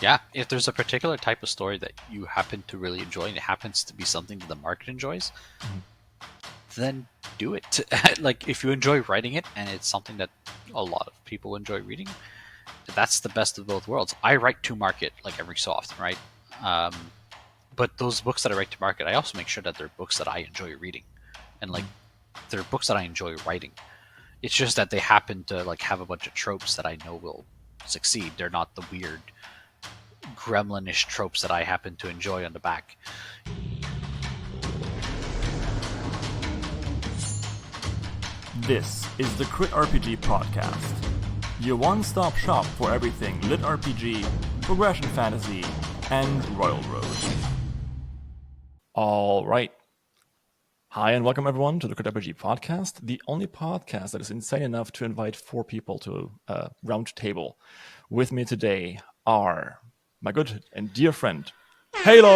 Yeah, if there's a particular type of story that you happen to really enjoy and it happens to be something that the market enjoys, then do it. Like if you enjoy writing it and it's something that a lot of people enjoy reading, that's the best of both worlds. I write to market like every so often, right? Um, but those books that I write to market, I also make sure that they're books that I enjoy reading, and like they're books that I enjoy writing. It's just that they happen to like have a bunch of tropes that I know will succeed. They're not the weird gremlinish tropes that I happen to enjoy on the back. This is the CritRPG Podcast, your one-stop shop for everything litRPG, progression fantasy, and Royalroad. All right. Hi and welcome everyone to the CritRPG Podcast, the only podcast that is insane enough to invite 4 people to a round table. With me today are my good and dear friend, Haylock!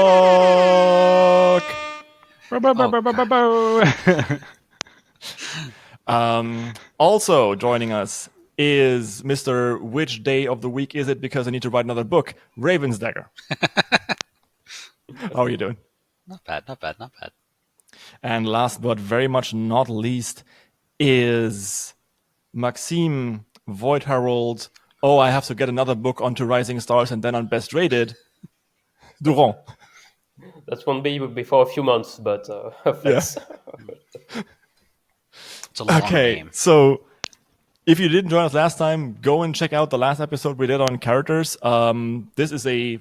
Also joining us is Mr. Which Day of the Week is it? Because I need to write another book, RavensDagger. How are you doing? Not bad, not bad, not bad. And last but very much not least is Maxime VoidHerald. Oh, I have to get another book onto Rising Stars and then on Best Rated. Durand. That won't be before a few months, but thanks. Yeah. It's a long game. So if you didn't join us last time, go and check out the last episode we did on characters. This is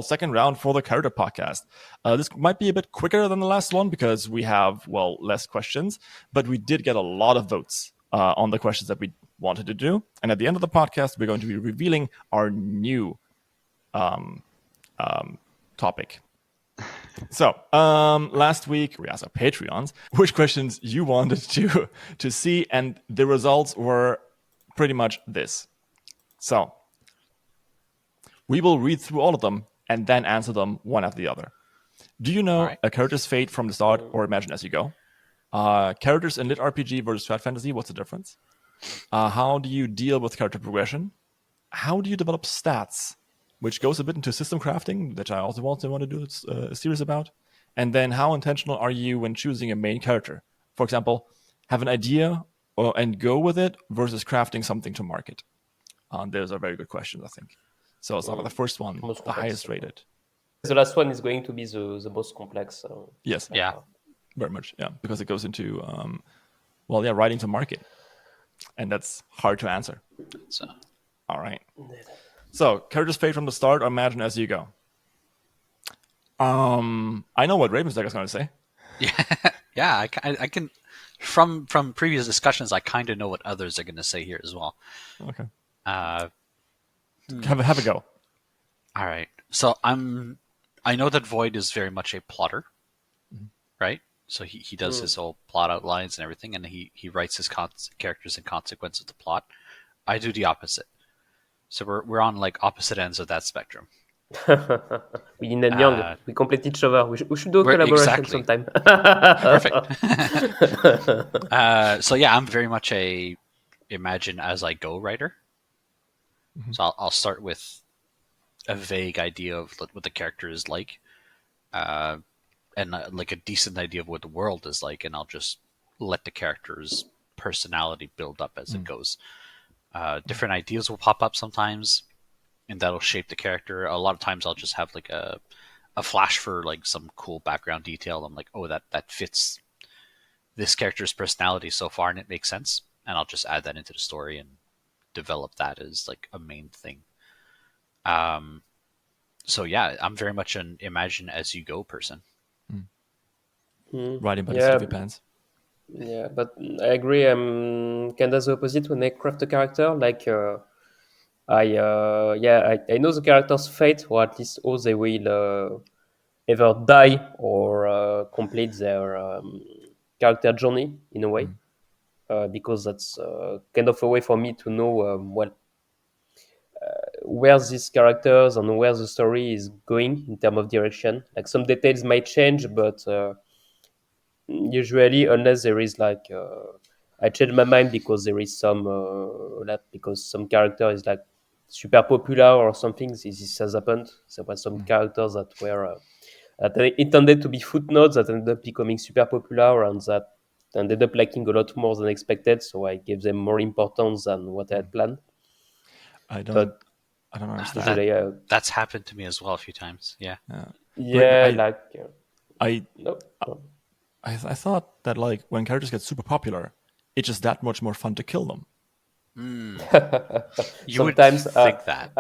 second round for the character podcast. This might be a bit quicker than the last one because we have, less questions, but we did get a lot of votes on the questions that we wanted to do. And at the end of the podcast, we're going to be revealing our new topic. So, last week we asked our Patreons which questions you wanted to see, and the results were pretty much this. So, we will read through all of them and then answer them one after the other. Do you know a character's fate from the start or imagine as you go? Characters in litRPG versus strat fantasy, what's the difference? How do you deal with character progression? How do you develop stats? Which goes a bit into system crafting, that I also want to do a series about. And then how intentional are you when choosing a main character? For example, have an idea and go with it versus crafting something to market. Those are very good questions, I think. So it's not the first one, the highest rated. The last one is going to be the most complex. Yes. Yeah. Very much, yeah. Because it goes into, writing to market. And that's hard to answer. So. All right. So, character's fate from the start or imagine as you go? I know what RavensDagger is going to say. Yeah, I can. From previous discussions, I kind of know what others are going to say here as well. Okay. Have a go. All right. So I know that Void is very much a plotter, right? So he does his whole plot outlines and everything, and he writes his characters in consequence of the plot. I do the opposite. So we're on like opposite ends of that spectrum. We yin and yang. We complete each other. We should do a collaboration sometime. Perfect. So yeah, I'm very much a imagine as I go writer. Mm-hmm. So I'll start with a vague idea of what the character is like, and like a decent idea of what the world is like, and I'll just let the character's personality build up as it goes. Different ideas will pop up sometimes, and that'll shape the character. A lot of times I'll just have like a flash for like some cool background detail. I'm like, oh, that fits this character's personality so far, and it makes sense. And I'll just add that into the story and develop that as like a main thing. So yeah, I'm very much an imagine as you go person. Writing by the seat of your pants. Yeah, but I agree. I'm kind of the opposite when I craft a character. Like, I know the character's fate, or at least how they will either die or complete their character journey in a way, because that's kind of a way for me to know where these characters and where the story is going in terms of direction. Like some details might change, but usually, unless there is like I change my mind because there is some because some character is like super popular or something. This has happened. There were some characters that were that intended to be footnotes that ended up becoming super popular and that ended up liking a lot more than expected. So I gave them more importance than what I had planned. I don't But understand. usually, That's happened to me as well a few times. Yeah. yeah, I thought that like when characters get super popular, it's just that much more fun to kill them. You would sometimes think that.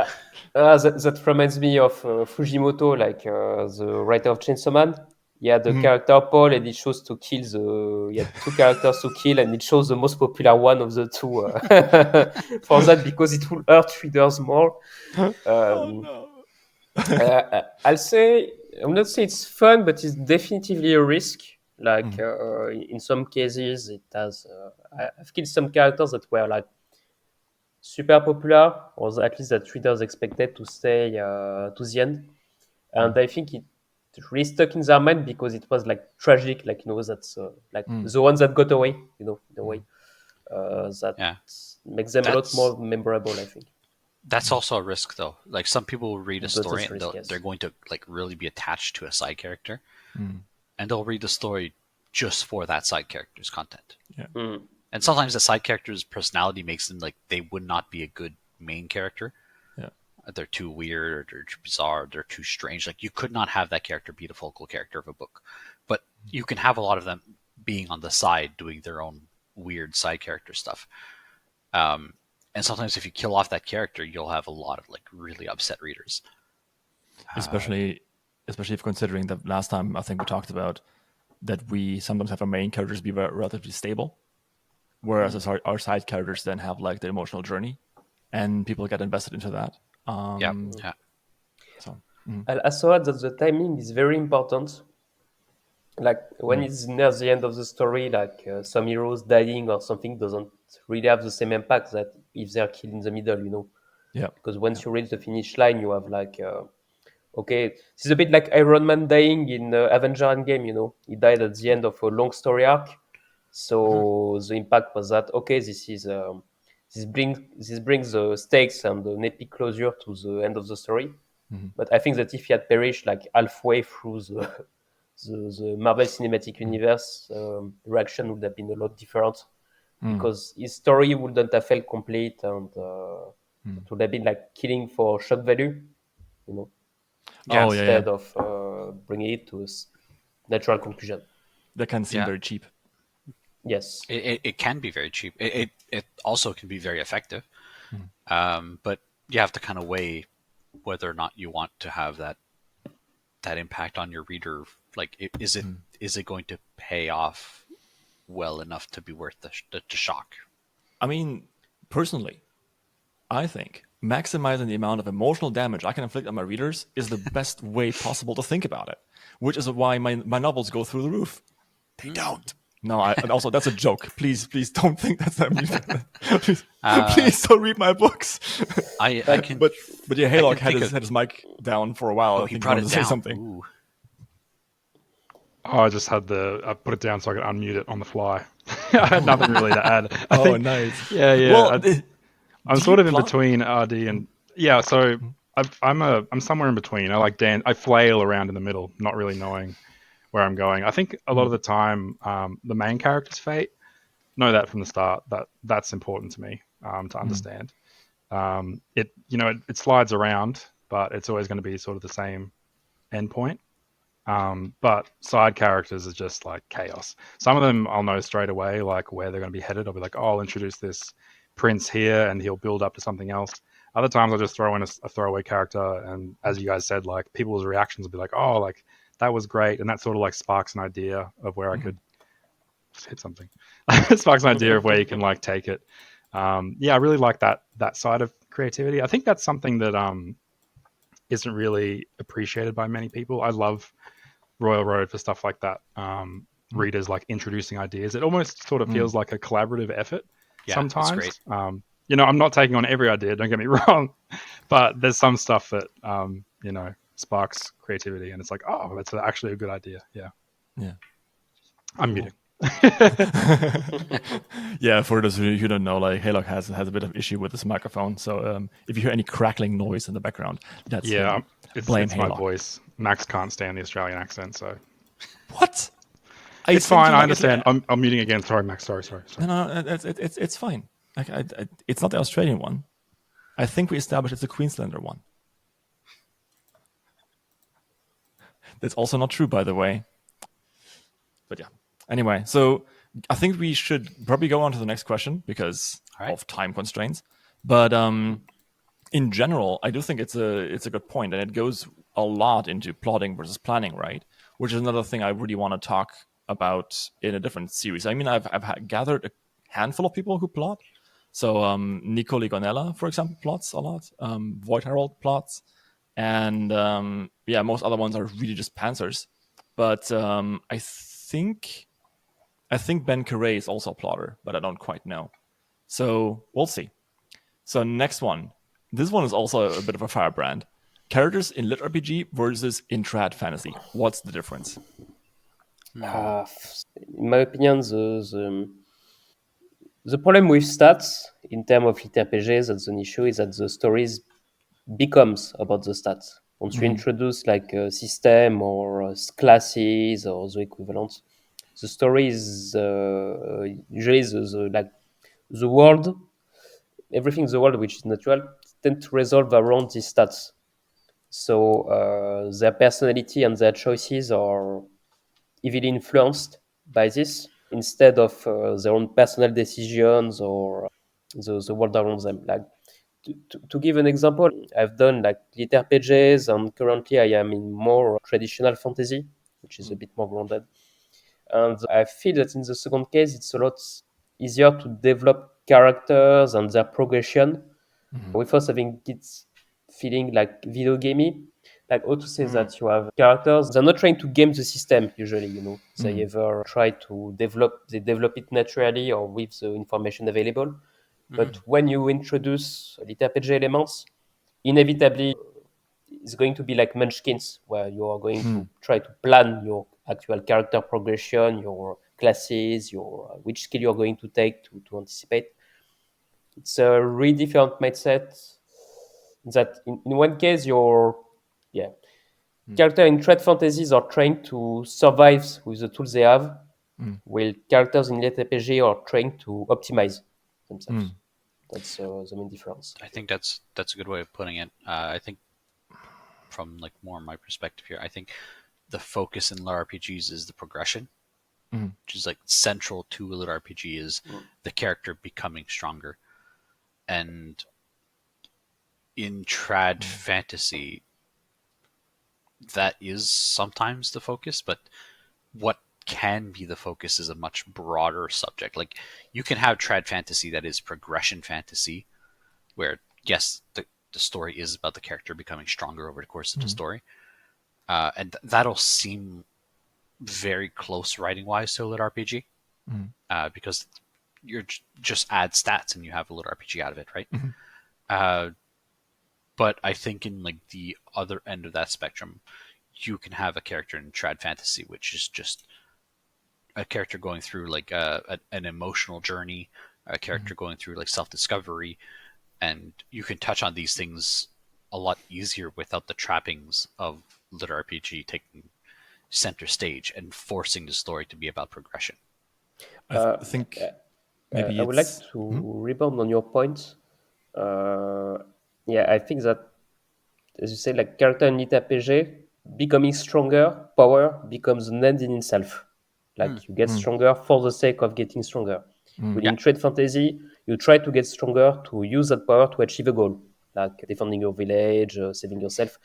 that reminds me of Fujimoto, like the writer of Chainsaw Man. He had the character Paul, and he chose to kill he had two characters to kill, and he chose the most popular one of the two for that because it will hurt readers more. I'll say I'm not say it's fun, but it's definitely a risk. Like in some cases, it has. I've killed some characters that were like super popular, or at least that readers expected to stay to the end. And I think it really stuck in their mind because it was like tragic, like that's like the ones that got away, in a way. That makes them a lot more memorable, I think. That's also a risk, though. Like some people will read a story and yes. they're going to like really be attached to a side character, and they'll read the story just for that side character's content. Yeah. And sometimes the side character's personality makes them like they would not be a good main character. Yeah. They're too weird, or they're too bizarre, or they're too strange. Like you could not have that character be the focal character of a book, but you can have a lot of them being on the side doing their own weird side character stuff. And sometimes if you kill off that character, you'll have a lot of like really upset readers. Especially if considering that last time I think we talked about that we sometimes have our main characters be relatively stable, whereas our side characters then have like the emotional journey, and people get invested into that. Yeah. So I saw that the timing is very important. Like when it's near the end of the story, like some heroes dying or something doesn't really have the same impact that if they're killed in the middle, Yeah. Because once you reach the finish line, you have like, okay, this is a bit like Iron Man dying in Avenger Endgame, He died at the end of a long story arc. So the impact was that, okay, this brings the stakes and an epic closure to the end of the story. But I think that if he had perished like halfway through the Marvel Cinematic Universe, reaction would have been a lot different because his story wouldn't have felt complete, and it would have been like killing for shock value, instead of bringing it to a natural conclusion. That can seem very cheap. Yes, it can be very cheap. It also can be very effective, but you have to kind of weigh whether or not you want to have that impact on your reader. Like, is it going to pay off well enough to be worth the shock? I mean, personally, I think maximizing the amount of emotional damage I can inflict on my readers is the best way possible to think about it, which is why my novels go through the roof. They don't. No, and also that's a joke. Please don't think that's that mean. Please don't read my books. I can. But yeah, Haylock had his mic down for a while. He brought it down. Say something. Ooh. Oh, I just had I put it down so I could unmute it on the fly. I had nothing really to add. I think, nice. Yeah. Well, I'm sort of in between RD and so I'm somewhere in between. I flail around in the middle, not really knowing where I'm going. I think a lot of the time, the main character's fate, know that from the start. That's important to me to understand. It slides around, but it's always going to be sort of the same endpoint. But side characters is just like chaos. Some of them I'll know straight away, like where they're going to be headed. I'll be like, I'll introduce this prince here, and he'll build up to something else. Other times I'll just throw in a throwaway character, and as you guys said, like people's reactions will be like, oh, like that was great, and that sort of like sparks an idea of where I could hit something. It sparks an idea of where you can like take it. I really like that side of creativity. I think that's something that isn't really appreciated by many people. I love Royalroad for stuff like that. Readers like introducing ideas. It almost sort of feels like a collaborative effort sometimes. That's great. I'm not taking on every idea, don't get me wrong, but there's some stuff that sparks creativity, and it's like, oh, that's actually a good idea. Yeah. Yeah. I'm muting. Yeah, for those who don't know, like Haylock has a bit of issue with his microphone. So if you hear any crackling noise in the background, that's him. it's Blame my Haylock. voice. Max can't stand the Australian accent, so What? it's fine. I understand. I'm muting again. Sorry, Max. Sorry. No, it's fine. Like, it's not the Australian one. I think we established it's the Queenslander one. That's also not true, by the way. But yeah. Anyway, so I think we should probably go on to the next question because of time constraints. But in general, I do think it's a good point, and it goes a lot into plotting versus planning, right? Which is another thing I really want to talk about in a different series. I mean, I've gathered a handful of people who plot. So Nico Ligonella, for example, plots a lot. VoidHerald plots. And most other ones are really just pantsers. But I think Ben Carey is also a plotter, but I don't quite know. So we'll see. So next one. This one is also a bit of a firebrand. Characters in litRPG versus in trad fantasy. What's the difference? In my opinion, the problem with stats in terms of litRPGs, that's an issue, is that the stories becomes about the stats. Once you introduce like a system or classes or the equivalent, the story is usually the world, everything in the world which is natural tend to resolve around these stats. So their personality and their choices are heavily influenced by this instead of their own personal decisions or the world around them. Like to give an example, I've done like litRPGs, and currently I am in more traditional fantasy, which is a bit more grounded. And I feel that in the second case, it's a lot easier to develop characters and their progression without having it feeling like video gamey. Like how to say that you have characters, they're not trying to game the system usually, They either try to develop it naturally or with the information available. But when you introduce litRPG elements, inevitably it's going to be like munchkins, where you are going to try to plan your actual character progression, your classes, your which skill you're going to take to anticipate. It's a really different mindset. That in one case, character in trad fantasies are trying to survive with the tools they have, while characters in litRPG are trying to optimize themselves. That's the main difference. I think that's a good way of putting it. I think from like more my perspective here, I think the focus in LRPGs is the progression, which is like central to a LRPG is the character becoming stronger. And in trad fantasy, that is sometimes the focus, but what can be the focus is a much broader subject. Like you can have trad fantasy that is progression fantasy, where yes, the story is about the character becoming stronger over the course of the story, and that'll seem very close writing wise to a lit RPG, because you're just add stats and you have a lit RPG out of it, right? But I think in like the other end of that spectrum, you can have a character in trad fantasy, which is just a character going through like an emotional journey, a character going through like self-discovery, and you can touch on these things a lot easier without the trappings of lit RPG taking center stage and forcing the story to be about progression. I think maybe I would like to rebound on your point. I think that, as you say, like character in litRPG becoming stronger, power becomes an end in itself. Like you get stronger for the sake of getting stronger. Within trad fantasy, you try to get stronger to use that power to achieve a goal, like defending your village, saving yourself.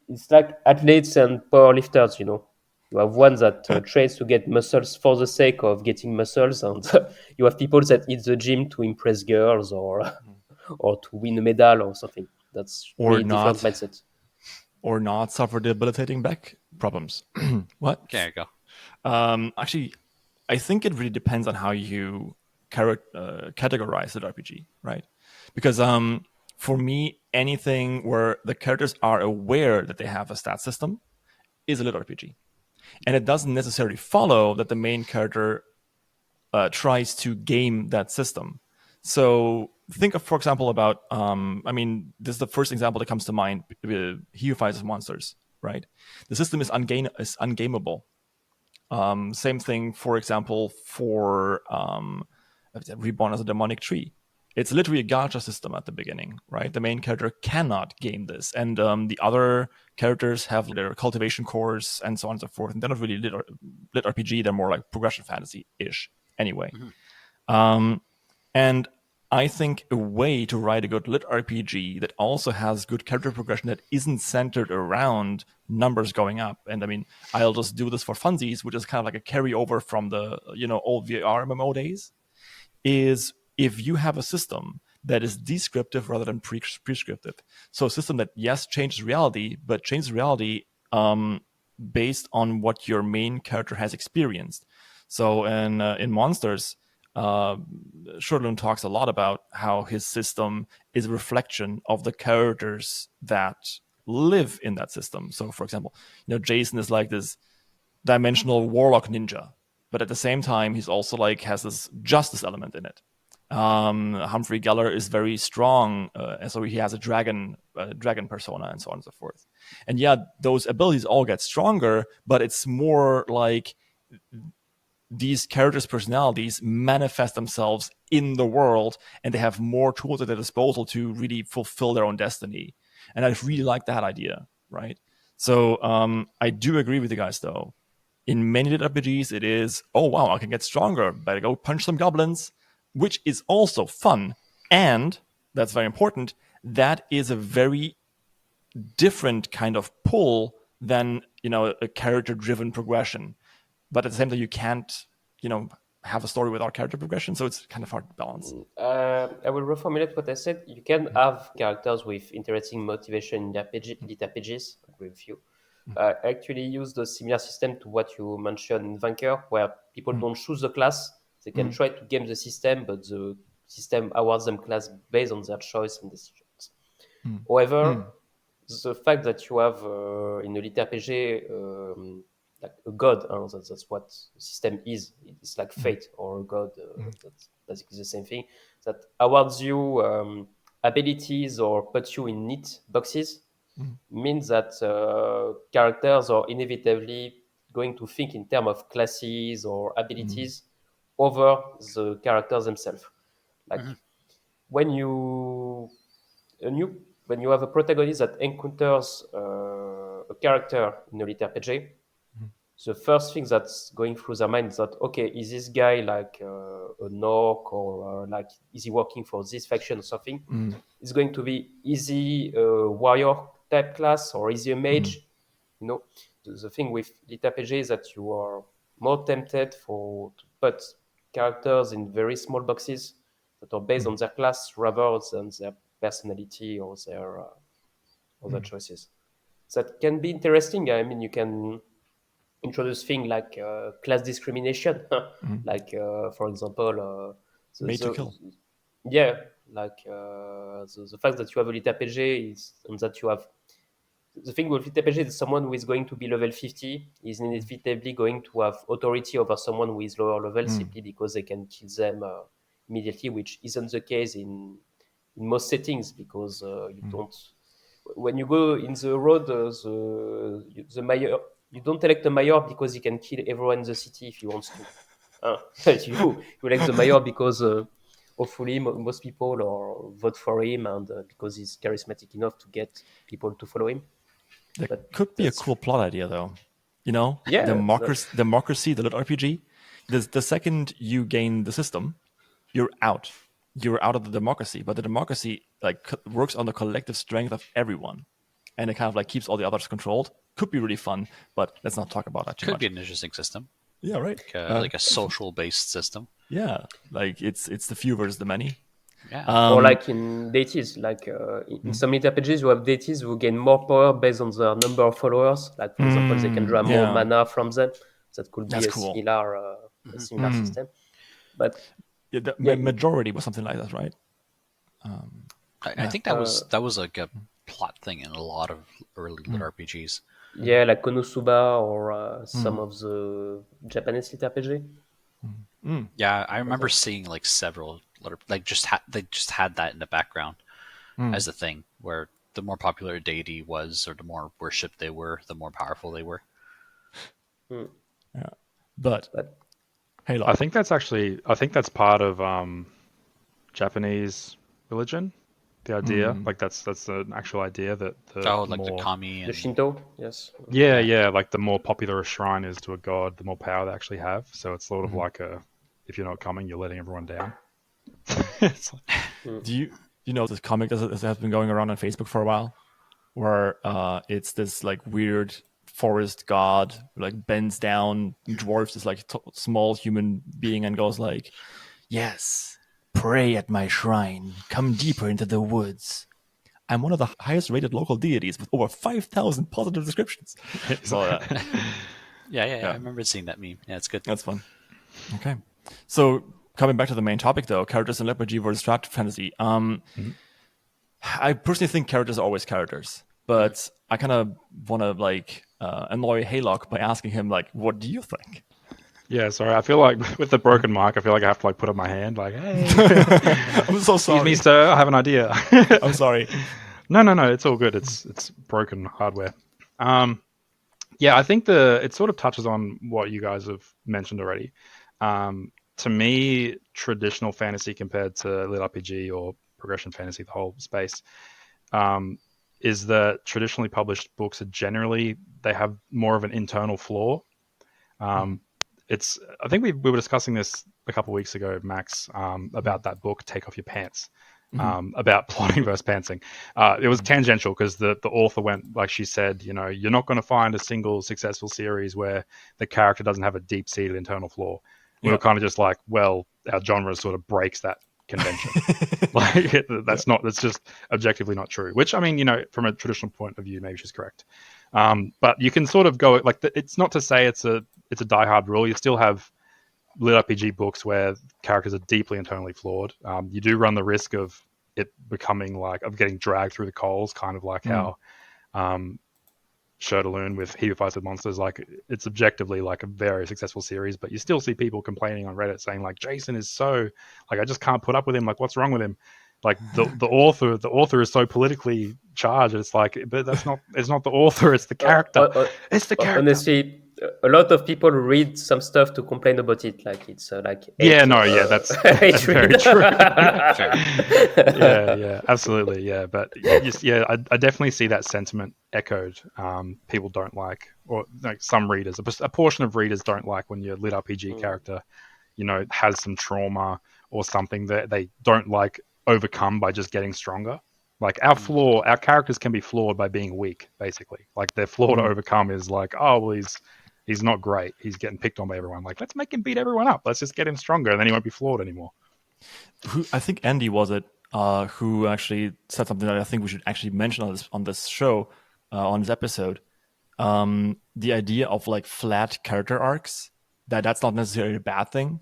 It's like athletes and powerlifters, You have one that trains to get muscles for the sake of getting muscles, and you have people that hit the gym to impress girls or to win a medal or something. That's really different mindset. Or not suffer debilitating back problems. What? There you go. Actually, I think it really depends on how you categorize the RPG, right? Because for me, anything where the characters are aware that they have a stat system is a lit RPG. And it doesn't necessarily follow that the main character tries to game that system. So think of, for example, about, this is the first example that comes to mind, He Who Fights Monsters, right? The system is ungameable. Same thing, for example, for Reborn as a Demonic Tree. It's literally a gacha system at the beginning, right? The main character cannot game this. And the other characters have their cultivation cores and so on and so forth. And they're not really lit RPG, they're more like progression fantasy-ish anyway. And I think a way to write a good lit RPG that also has good character progression that isn't centered around numbers going up. And I mean, I'll just do this for funsies, which is kind of like a carryover from the old VR MMO days, is if you have a system that is descriptive rather than prescriptive. So a system that, yes, changes reality, but changes reality based on what your main character has experienced. So in Monsters, Shortland talks a lot about how his system is a reflection of the characters that live in that system. So, for example, Jason is like this dimensional warlock ninja, but at the same time, he's also like has this justice element in it. Humphrey Geller is very strong, and so he has a dragon persona, and so on and so forth. And yeah, those abilities all get stronger, but it's more like these characters' personalities manifest themselves in the world, and they have more tools at their disposal to really fulfill their own destiny. And I really like that idea, right? So I do agree with you guys, though. In many RPGs, it is, oh, wow, I can get stronger. Better go punch some goblins, which is also fun. And that's very important. That is a very different kind of pull than, a character-driven progression. But at the same time, you can't, have a story without character progression. So it's kind of hard to balance. I will reformulate what I said. You can have characters with interesting motivation in lit RPGs. I agree with you. I actually use the similar system to what you mentioned in Vanker, where people don't choose the class. They can try to game the system, but the system awards them class based on their choice and decisions. However, the fact that you have in a lit RPG like a god, that's what the system is. It's like fate or a god. That's basically the same thing. That awards you abilities or puts you in neat boxes means that characters are inevitably going to think in terms of classes or abilities over the characters themselves. Like when you have a protagonist that encounters a character in a lit RPG, the first thing that's going through their mind is that, okay, is this guy like an orc or like is he working for this faction or something? It's going to be, is he a warrior type class or is he a mage? The thing with lit RPG is that you are more tempted to put characters in very small boxes that are based on their class rather than their personality or their choices. So that can be interesting. I mean, you can introduce things like class discrimination, like for example, Made to kill. Yeah, like the fact that you have a lit RPG is and that you have the thing with lit RPG is someone who is going to be level 50 is inevitably going to have authority over someone who is lower level simply because they can kill them immediately, which isn't the case in most settings because you don't. When you go in the road, the mayor, you don't elect a mayor because he can kill everyone in the city if he wants to. You elect the mayor because hopefully most people or vote for him and because he's charismatic enough to get people to follow him. That could be a cool plot idea, though. Yeah, democracy, the lit RPG. The second you gain the system, you're out. You're out of the democracy, but the democracy works on the collective strength of everyone, and it kind of keeps all the others controlled. Could be really fun, but let's not talk about that too much. Could be an interesting system. Yeah, right. Like a social-based system. Yeah, it's the few versus the many. Yeah. Or like in deities, like in some lit RPGs, you have deities who gain more power based on their number of followers. Like for example, they can draw more mana from them. That could be cool. similar system. But the majority was something like that, right? I think that was like a plot thing in a lot of early lit RPGs. Yeah, like Konosuba or some of the Japanese litRPG. Yeah, I remember seeing like several like they just had that in the background as a thing where the more popular a deity was or the more worshipped they were, the more powerful they were. Yeah. But But Haylock. I think that's part of Japanese religion. The idea, like that's an actual idea that Like the more, kami the and Shinto, yes. yeah, like the more popular a shrine is to a god, the more power they actually have. So it's sort of like if you're not coming, you're letting everyone down. It's like, Do you know this comic that has been going around on Facebook for a while, where it's this like weird forest god who, like, bends down, dwarfs this like small human being, and goes like, "Yes, pray at my shrine. Come deeper into the woods. I'm one of the highest rated local deities with over 5,000 positive descriptions." So yeah, I remember seeing that meme. Yeah, it's good. that's fun. Okay, so coming back to the main topic though, characters in litRPG versus strategic fantasy. I personally think characters are always characters, but I kind of want to annoy Haylock by asking him like, what do you think? yeah, sorry. I feel like with the broken mic, I feel like I have to like put up my hand, like, hey, I'm so sorry. excuse me, sir, I have an idea. I'm sorry. No, it's all good. It's broken hardware. Yeah, I think it sort of touches on what you guys have mentioned already. To me, traditional fantasy compared to litRPG or progression fantasy, the whole space, is that traditionally published books are generally, they have more of an internal flaw. I think we were discussing this a couple of weeks ago, Max, about that book, Take Off Your Pants. About plotting versus pantsing. It was tangential because the author went, like she said, you're not going to find a single successful series where the character doesn't have a deep-seated internal flaw. We were kind of just like, well, our genre sort of breaks that convention. That's just objectively not true. Which, I mean, from a traditional point of view, maybe she's correct. But you can sort of go like, it's not to say it's a diehard rule. You still have litRPG books where characters are deeply internally flawed. You do run the risk of it becoming of getting dragged through the coals, kind of like how Sherdaloon with He Who Fights with Monsters, like it's objectively like a very successful series, but you still see people complaining on Reddit saying like, Jason is so like, I just can't put up with him. Like, what's wrong with him? Like the author is so politically charged. It's like, but it's not the author, it's the character. It's the character. Honestly, a lot of people read some stuff to complain about it, like it's that's it's very true. yeah, absolutely, yeah. But I definitely see that sentiment echoed. People don't like, or like some readers, a portion of readers don't like when your litRPG character, has some trauma or something that they don't like overcome by just getting stronger. Like our characters can be flawed by being weak, basically. Like their flaw to overcome is like, oh well, he's not great. He's getting picked on by everyone. Like, let's make him beat everyone up. Let's just get him stronger, and then he won't be flawed anymore. I think Andy was it who actually said something that I think we should actually mention on this show, on this episode. The idea of like flat character arcs, that's not necessarily a bad thing.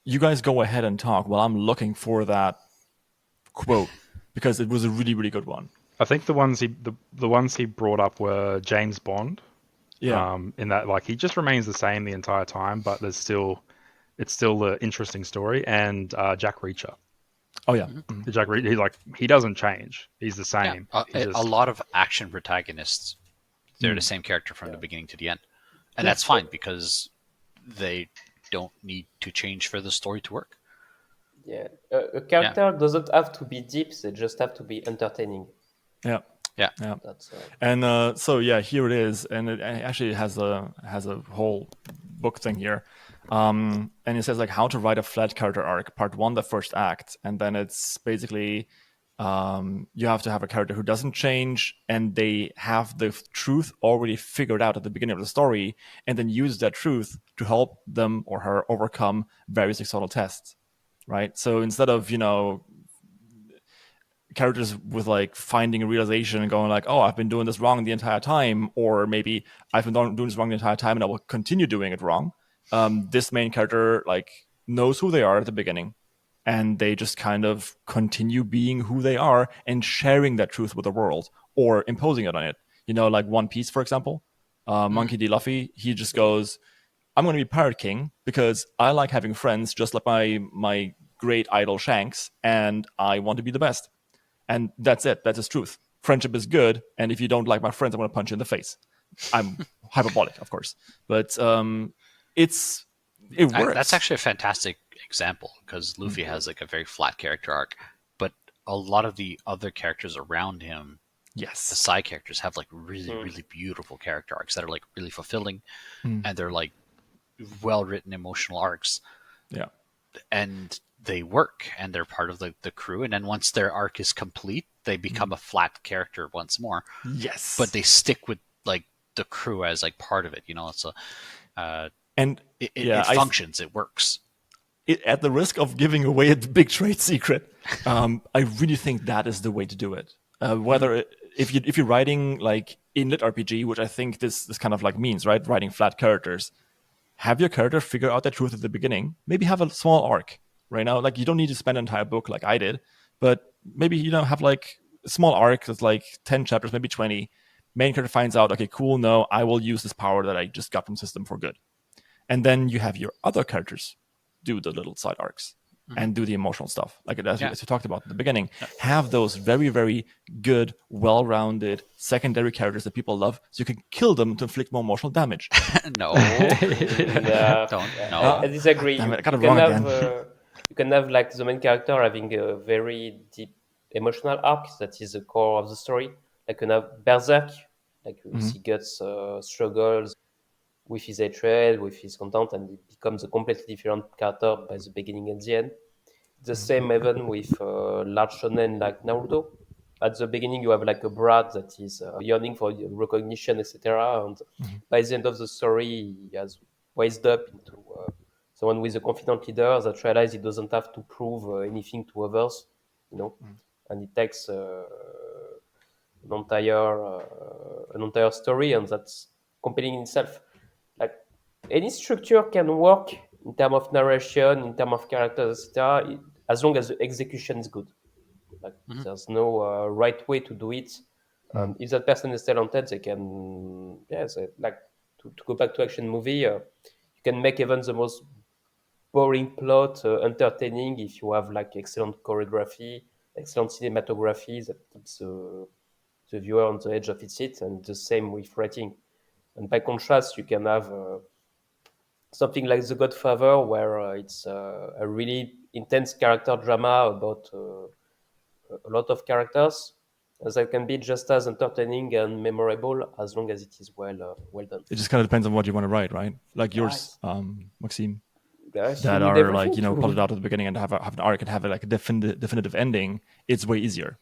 You guys go ahead and talk while I'm looking for that quote, because it was a really, really good one. I think the ones he brought up were James Bond. Yeah. In that, like, he just remains the same the entire time, but it's still an interesting story. And Jack Reacher. Oh yeah. Jack Reacher, he doesn't change. He's the same. Yeah. A lot of action protagonists, they're the same character from the beginning to the end, and that's fine because they don't need to change for the story to work. Yeah, a character doesn't have to be deep; they just have to be entertaining. Yeah. That's and so here it is, and it actually has a whole book thing here, and it says like how to write a flat character arc, part 1, the first act, and then it's basically you have to have a character who doesn't change, and they have the truth already figured out at the beginning of the story, and then use that truth to help them or her overcome various external tests, right? So instead of characters with like finding a realization and going like, oh, I've been doing this wrong the entire time, or maybe I've been doing this wrong the entire time and I will continue doing it wrong. This main character like knows who they are at the beginning, and they just kind of continue being who they are and sharing that truth with the world or imposing it on it. Like One Piece, for example, Monkey D. Luffy, he just goes, I'm going to be Pirate King because I like having friends just like my great idol Shanks, and I want to be the best. And that's it. That's his truth. Friendship is good, and if you don't like my friends, I'm going to punch you in the face. I'm hyperbolic, of course, but it works. That's actually a fantastic example because Luffy has like a very flat character arc, but a lot of the other characters around him, the side characters, have like really, really beautiful character arcs that are like really fulfilling, and they're like well-written emotional arcs. Yeah, and they work, and they're part of the crew. And then once their arc is complete, they become a flat character once more. Yes, but they stick with like the crew as like part of it. It's a and it functions. It works. At the risk of giving away a big trade secret, I really think that is the way to do it. Whether if you're writing like in litRPG, which I think this kind of like means, right? Writing flat characters, have your character figure out the truth at the beginning. Maybe have a small arc. Right now, like you don't need to spend an entire book like I did, but maybe have like a small arc that's like 10 chapters, maybe 20. Main character finds out, okay, cool, no, I will use this power that I just got from system for good. And then you have your other characters do the little side arcs and do the emotional stuff. Like as we talked about at the beginning, have those very, very good, well-rounded secondary characters that people love so you can kill them to inflict more emotional damage. No. Don't. No. I disagree. Damn it, I got it wrong again. You can have like the main character having a very deep emotional arc that is the core of the story. Like you can have Berserk, like you see Guts struggles with his hatred, with his content, and it becomes a completely different character by the beginning and the end. The same even with large shonen like Naruto. At the beginning, you have like a brat that is yearning for recognition, etc. And by the end of the story, he has wised up into someone with a confident leader that realizes he doesn't have to prove anything to others, and it takes an entire story, and that's compelling in itself. Like any structure can work in terms of narration, in terms of characters, etc., as long as the execution is good. Like there's no right way to do it. If that person is talented, they can, like to go back to action movie, you can make even the most boring plot entertaining if you have like excellent choreography, excellent cinematography that keeps the viewer on the edge of its seat, and the same with writing. And by contrast, you can have something like The Godfather, where it's a really intense character drama about a lot of characters that can be just as entertaining and memorable as long as it is well done. It just kind of depends on what you want to write, right? Like yours, Maxime, Yes, that are like plotted out at the beginning and have an arc and have like a definitive ending. It's way easier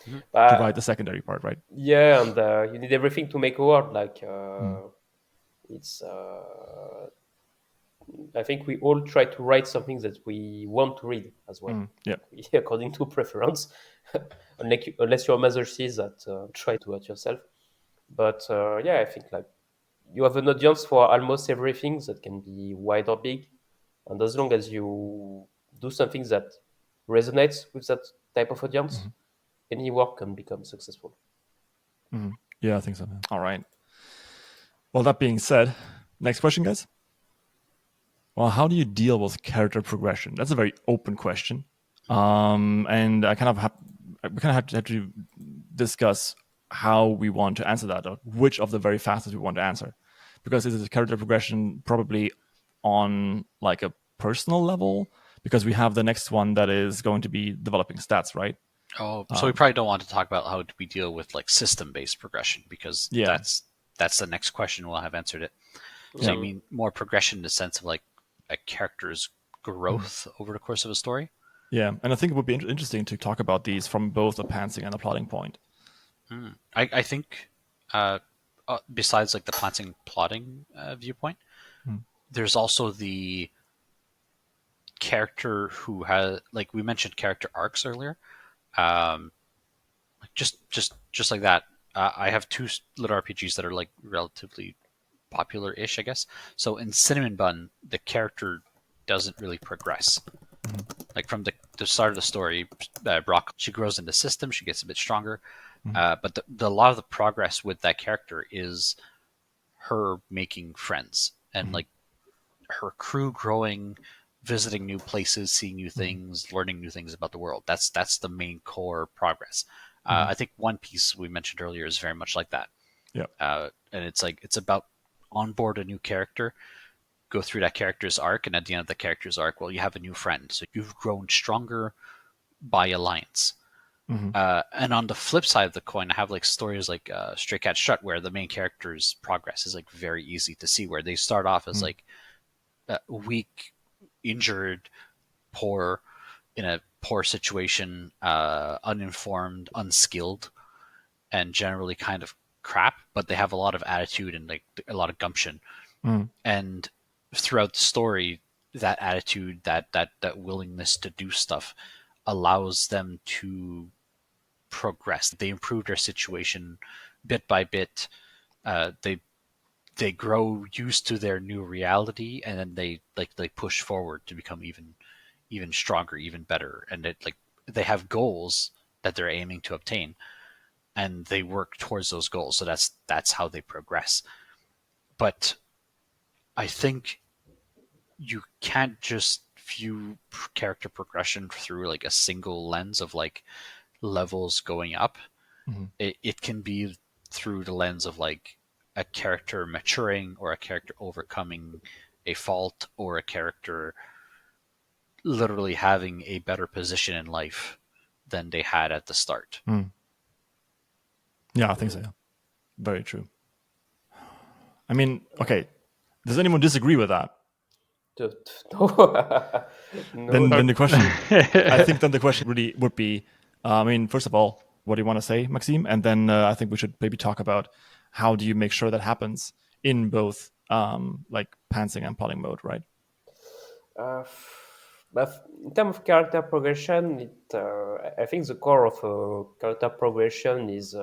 to write the secondary part, right? Yeah, and you need everything to make a world. Like it's. I think we all try to write something that we want to read as well. According to preference, unless you're a masochist that try to hurt yourself. But I think like you have an audience for almost everything that can be wide or big, and as long as you do something that resonates with that type of audience, any work can become successful. Yeah, I think so. All right. Well, that being said, next question, guys. Well, how do you deal with character progression? That's a very open question, and I kind of have to discuss how we want to answer that, or which of the very facets we want to answer, because is it character progression probably on like a personal level? Because we have the next one that is going to be developing stats, right? Oh, so we probably don't want to talk about how we deal with like system-based progression, because that's the next question we'll have answered it. So you mean more progression in the sense of like a character's growth over the course of a story? Yeah, and I think it would be interesting to talk about these from both a pantsing and a plotting point. I think besides like the pantsing plotting viewpoint, there's also the character who has, like we mentioned character arcs earlier. Just like that. I have two litRPGs that are like relatively popular-ish, I guess. So in Cinnamon Bun, the character doesn't really progress. Like from the start of the story, Brock, she grows in the system, she gets a bit stronger, but a lot of the progress with that character is her making friends and like her crew growing, visiting new places, seeing new things, learning new things about the world. That's the main core progress. I think One Piece we mentioned earlier is very much like that. Yeah. And it's about onboard a new character, go through that character's arc, and at the end of the character's arc, well, you have a new friend. So you've grown stronger by alliance. And on the flip side of the coin, I have like stories like Stray Cat Strut, where the main character's progress is like very easy to see, where they start off as like weak, injured, poor, in a poor situation, uninformed, unskilled, and generally kind of crap, but they have a lot of attitude and like a lot of gumption. And throughout the story, that attitude, that willingness to do stuff allows them to progress. They improve their situation bit by bit. They grow used to their new reality, and then they push forward to become even stronger, even better. And they have goals that they're aiming to obtain, and they work towards those goals. So that's how they progress. But I think you can't just view character progression through like a single lens of like levels going up. It can be through the lens of like a character maturing, or a character overcoming a fault, or a character literally having a better position in life than they had at the start. Yeah, I think so. Yeah. Very true. I mean, okay. Does anyone disagree with that? No. Then the question, I think then the question really would be, I mean, first of all, what do you want to say, Maxime? And then I think we should maybe talk about how do you make sure that happens in both like pantsing and plotting mode, right? But in terms of character progression, I think the core of character progression is,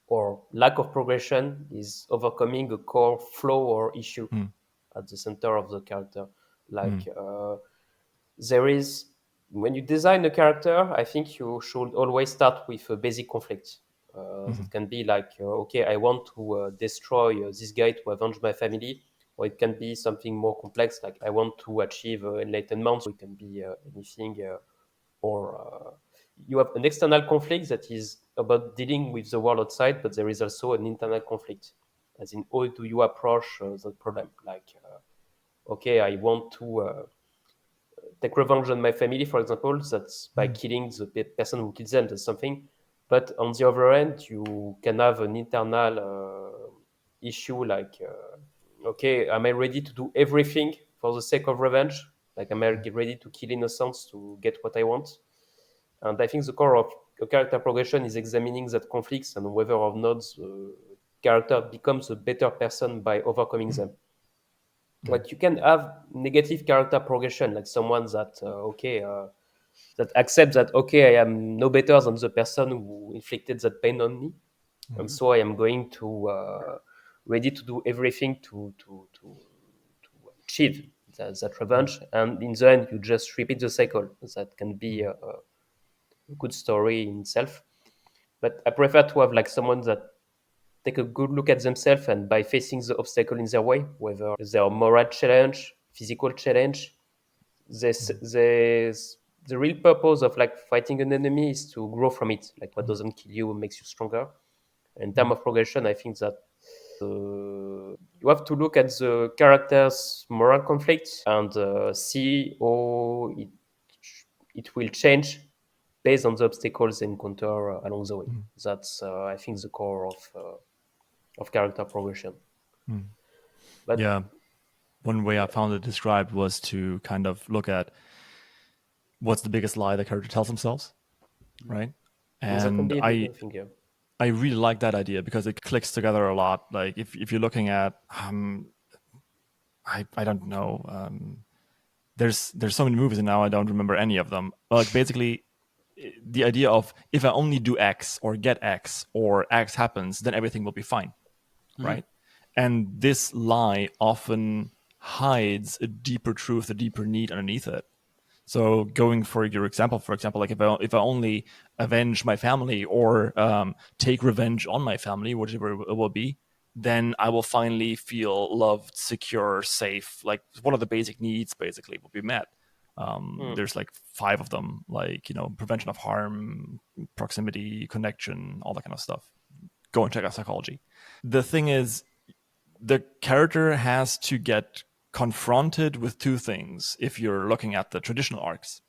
or lack of progression, is overcoming a core flaw or issue at the center of the character. Like there is, when you design a character, I think you should always start with a basic conflict. It can be like, okay, I want to destroy this guy to avenge my family. Or it can be something more complex, like I want to achieve enlightenment. So it can be anything, or you have an external conflict that is about dealing with the world outside, but there is also an internal conflict, as in how do you approach the problem? Like, okay, I want to take revenge on my family, for example. That's by killing the person who kills them. That's something. But on the other end, you can have an internal issue like, okay, am I ready to do everything for the sake of revenge? Like, am I ready to kill innocents to get what I want? And I think the core of a character progression is examining that conflicts and whether or not the character becomes a better person by overcoming them. But you can have negative character progression, like someone that that accepts that, okay, I am no better than the person who inflicted that pain on me, and so I am going to ready to do everything to achieve that revenge. And in the end, you just repeat the cycle. That can be a good story in itself. But I prefer to have like someone that take a good look at themselves, and by facing the obstacle in their way, whether their moral challenge, physical challenge, the real purpose of like fighting an enemy is to grow from it. Like what doesn't kill you makes you stronger. In terms of progression, I think that you have to look at the character's moral conflict and see how it will change based on the obstacles they encounter along the way. That's I think the core of character progression. But yeah, one way I found it described was to kind of look at what's the biggest lie the character tells themselves, right? And I really like that idea because it clicks together a lot. Like if you're looking at I don't know, there's so many movies and now I don't remember any of them. But like basically the idea of if I only do X or get X or X happens, then everything will be fine, right? And this lie often hides a deeper truth, a deeper need underneath it. So going for your example, like if I only avenge my family or take revenge on my family, whichever it will be, then I will finally feel loved, secure, safe. Like one of the basic needs basically will be met. There's like 5 of them, like, prevention of harm, proximity, connection, all that kind of stuff. Go and check out psychology. The thing is, the character has to get confronted with 2 things if you're looking at the traditional arcs.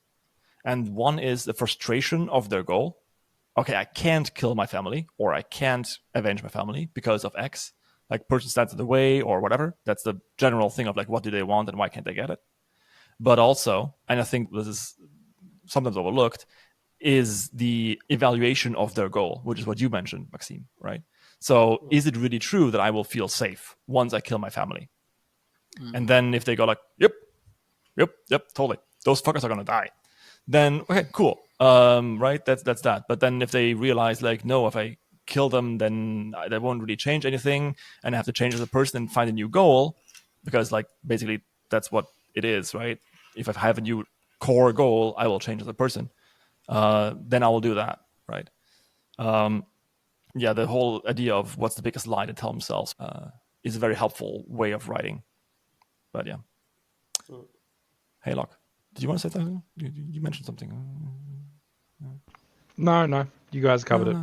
And one is the frustration of their goal. Okay, I can't kill my family, or I can't avenge my family because of X. Like, person stands in the way or whatever. That's the general thing of like, what do they want and why can't they get it? But also, and I think this is sometimes overlooked, is the evaluation of their goal, which is what you mentioned, Maxime, right? So is it really true that I will feel safe once I kill my family? And then if they go like, yep, totally, those fuckers are going to die, then, okay, cool. Right, that's that. But then if they realize like, no, if I kill them, then that won't really change anything, and I have to change as a person and find a new goal, because like basically that's what it is, right? If I have a new core goal, I will change as a person. Then I will do that, right? The whole idea of what's the biggest lie to tell themselves is a very helpful way of writing. But yeah. Haylock, did you want to say something? You mentioned something. No, you guys covered it.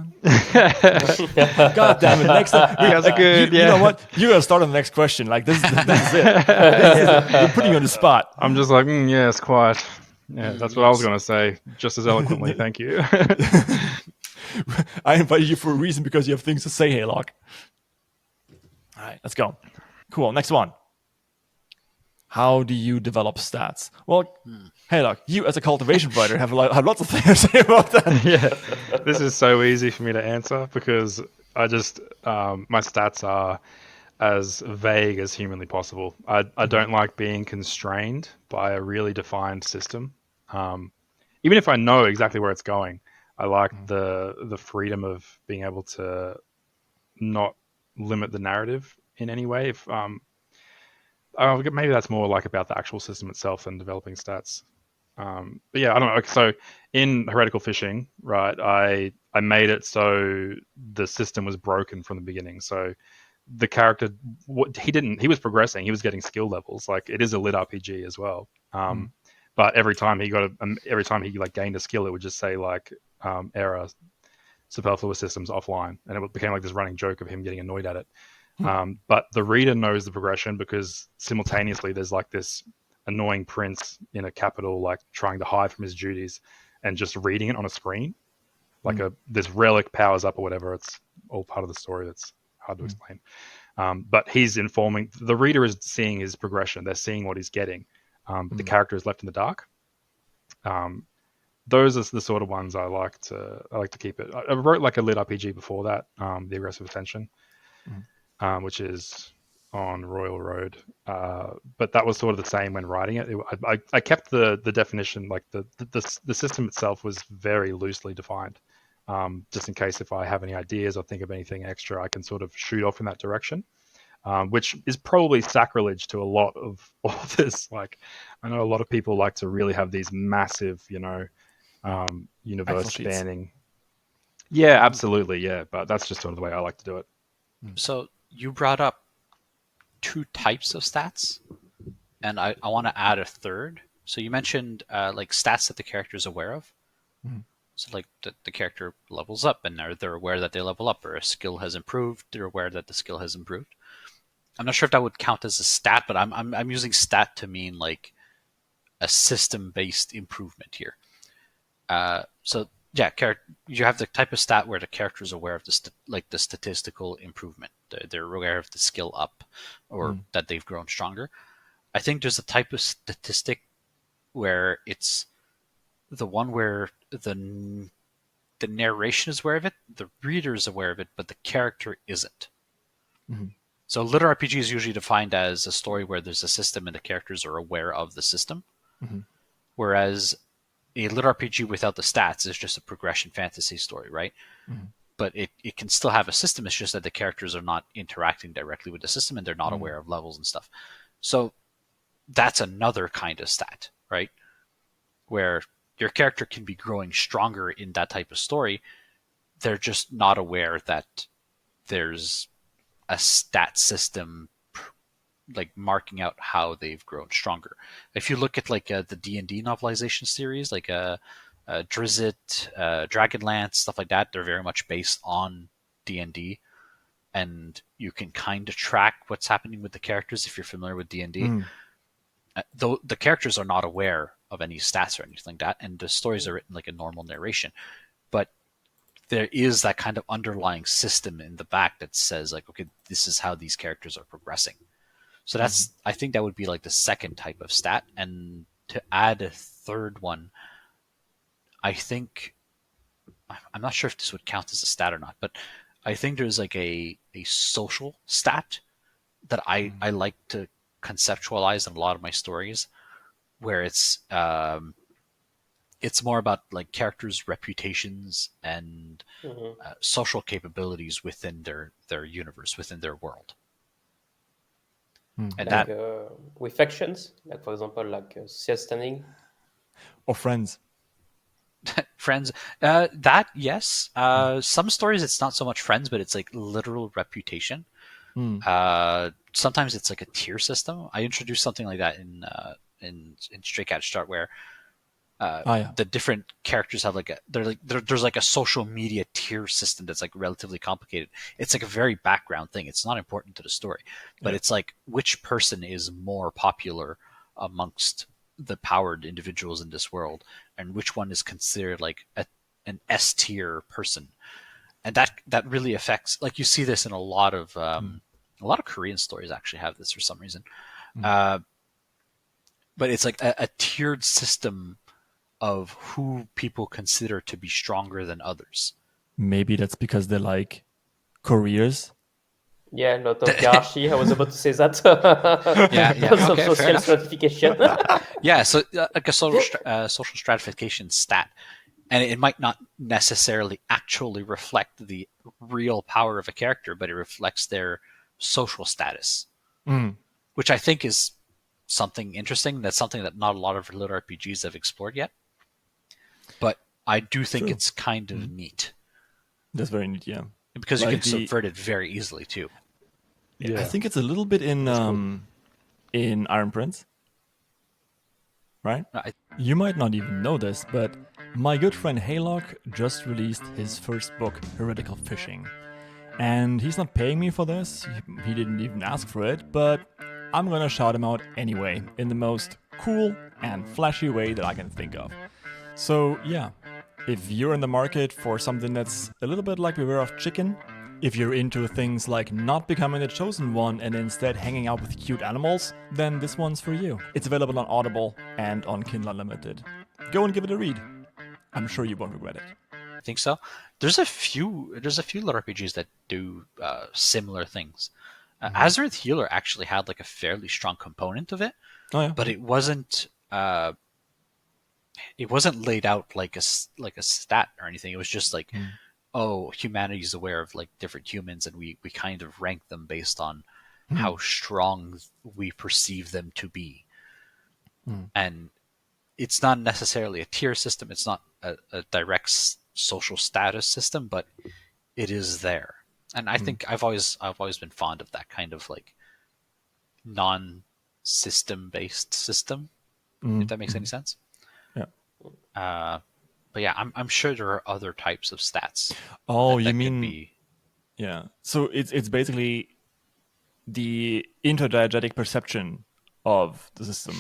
God damn it! Next time, You guys are good. You know what? You gotta start on the next question. Like this is it. You're putting you on the spot. I'm just like, yeah, it's quiet. Yeah, that's what I was going to say, just as eloquently. Thank you. I invited you for a reason, because you have things to say, Haylock. All right, let's go. Cool. Next one. How do you develop stats? Well, Haylock, you as a cultivation writer have lots of things to say about that. Yeah, this is so easy for me to answer, because I just my stats are as vague as humanly possible. I don't like being constrained by a really defined system. Even if I know exactly where it's going, I like the freedom of being able to not limit the narrative in any way. If maybe that's more like about the actual system itself than developing stats. But yeah, I don't know. So in Heretical Fishing, right, I made it so the system was broken from the beginning. So the character, he was progressing. He was getting skill levels. Like, it is a litRPG as well. But every time he like gained a skill, it would just say like error, superfluous systems offline, and it became like this running joke of him getting annoyed at it. But the reader knows the progression, because simultaneously there's like this annoying prince in a capital, like trying to hide from his duties, and just reading it on a screen, like this relic powers up or whatever. It's all part of the story. That's hard to explain. But he's informing, the reader is seeing his progression. They're seeing what he's getting. But the character is left in the dark. Those are the sort of ones I like to keep it. I wrote like a litRPG before that, The Aggressive Attention, which is on Royalroad. But that was sort of the same when writing it. I kept the definition, like the system itself was very loosely defined. Just in case if I have any ideas or think of anything extra, I can sort of shoot off in that direction. Which is probably sacrilege to a lot of authors. Like, I know a lot of people like to really have these massive, universe spanning. Yeah, absolutely. Yeah. But that's just sort of the way I like to do it. So you brought up 2 types of stats, and I want to add a third. So you mentioned like stats that the character is aware of. So like the character levels up, and they're aware that they level up, or a skill has improved. They're aware that the skill has improved. I'm not sure if that would count as a stat, but I'm using stat to mean like a system-based improvement here. So yeah, you have the type of stat where the character is aware of the statistical improvement. They're aware of the skill up, or that they've grown stronger. I think there's a type of statistic where it's the one where the narration is aware of it, the reader is aware of it, but the character isn't. So litRPG is usually defined as a story where there's a system and the characters are aware of the system. Whereas a litRPG without the stats is just a progression fantasy story, right? But it can still have a system. It's just that the characters are not interacting directly with the system, and they're not aware of levels and stuff. So that's another kind of stat, right? Where your character can be growing stronger in that type of story. They're just not aware that there's a stat system like marking out how they've grown stronger. If you look at like the D&D novelization series, like Drizzt, Dragonlance, stuff like that, they're very much based on D&D, and you can kind of track what's happening with the characters if you're familiar with D&D. Though the characters are not aware of any stats or anything like that, and the stories are written like a normal narration, but there is that kind of underlying system in the back that says like, okay, this is how these characters are progressing. So that's, I think that would be like the second type of stat. And to add a third one, I think, I'm not sure if this would count as a stat or not, but I think there's like a social stat that I like to conceptualize in a lot of my stories, where it's more about like characters' reputations and social capabilities within their universe, within their world. And like with factions, like for example, like social standing or friends. Friends, that yes. Some stories it's not so much friends, but it's like literal reputation. Sometimes it's like a tier system. I introduced something like that in Stray Cat Start, where the different characters have like there's like a social media tier system that's like relatively complicated. It's like a very background thing. It's not important to the story, but it's like which person is more popular amongst the powered individuals in this world, and which one is considered like an S tier person, and that really affects. Like you see this in a lot of Korean stories actually have this for some reason, but it's like a tiered system of who people consider to be stronger than others. Maybe that's because they're like careers. Yeah, a lot of hierarchy. I was about to say that. Yeah. Lots Okay, of social stratification. Yeah, so like a social stratification stat, and it might not necessarily actually reflect the real power of a character, but it reflects their social status, which I think is something interesting. That's something that not a lot of litRPGs have explored yet, but I do think it's kind of neat. That's very neat, yeah. Because like you can subvert it very easily too. Yeah, I think it's a little bit in Iron Prince, right? You might not even know this, but my good friend Haylock just released his first book, Heretical Fishing. And he's not paying me for this, he didn't even ask for it, but I'm gonna shout him out anyway, in the most cool and flashy way that I can think of. So yeah, if you're in the market for something that's a little bit like Beware of Chicken, if you're into things like not becoming the chosen one and instead hanging out with cute animals, then this one's for you. It's available on Audible and on Kindle Unlimited. Go and give it a read. I'm sure you won't regret it. I think so. There's a few litRPGs that do similar things. Azereth Healer actually had like a fairly strong component of it, but it wasn't laid out like a stat or anything. It was just like, oh, humanity is aware of like different humans, and we kind of rank them based on how strong we perceive them to be. And it's not necessarily a tier system. It's not a direct social status system, but it is there. And I think I've always been fond of that kind of like non-system based system. If that makes any sense. Yeah. But yeah, I'm sure there are other types of stats. Oh, you mean? Yeah. So it's basically the interdiegetic perception of the system,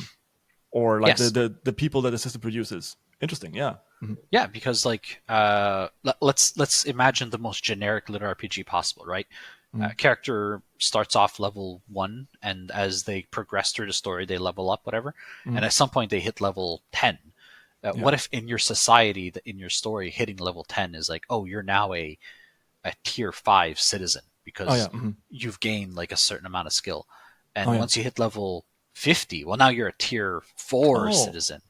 or like the people that the system produces. Interesting. Yeah. Yeah, because like let's imagine the most generic litRPG possible, right? Character starts off level 1, and as they progress through the story, they level up, whatever. And at some point, they hit level 10. What if in your society, in your story, hitting level 10 is like, oh, you're now a tier 5 citizen because you've gained like a certain amount of skill. And once you hit level 50, well, now you're a tier 4 citizen.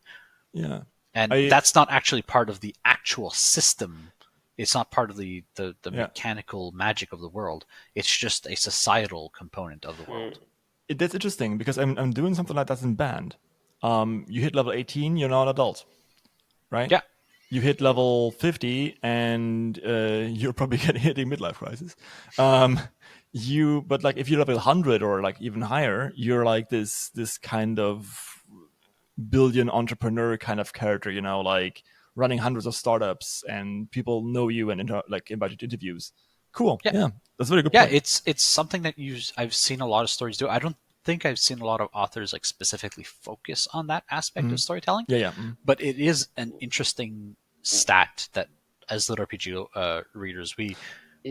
Yeah. And that's not actually part of the actual system. It's not part of the mechanical magic of the world. It's just a societal component of the world. That's interesting because I'm doing something like that in band. You hit level 18, you're now an adult, right? Yeah. You hit level 50 and you're probably hitting midlife crisis. But like if you're level 100 or like even higher, you're like this kind of billion entrepreneur kind of character, like running hundreds of startups and people know you and invite you to interviews. Cool. Yeah, that's a very good point. It's something that I've seen a lot of stories do. I don't think I've seen a lot of authors like specifically focus on that aspect of storytelling. Yeah. But it is an interesting stat that as litRPG readers we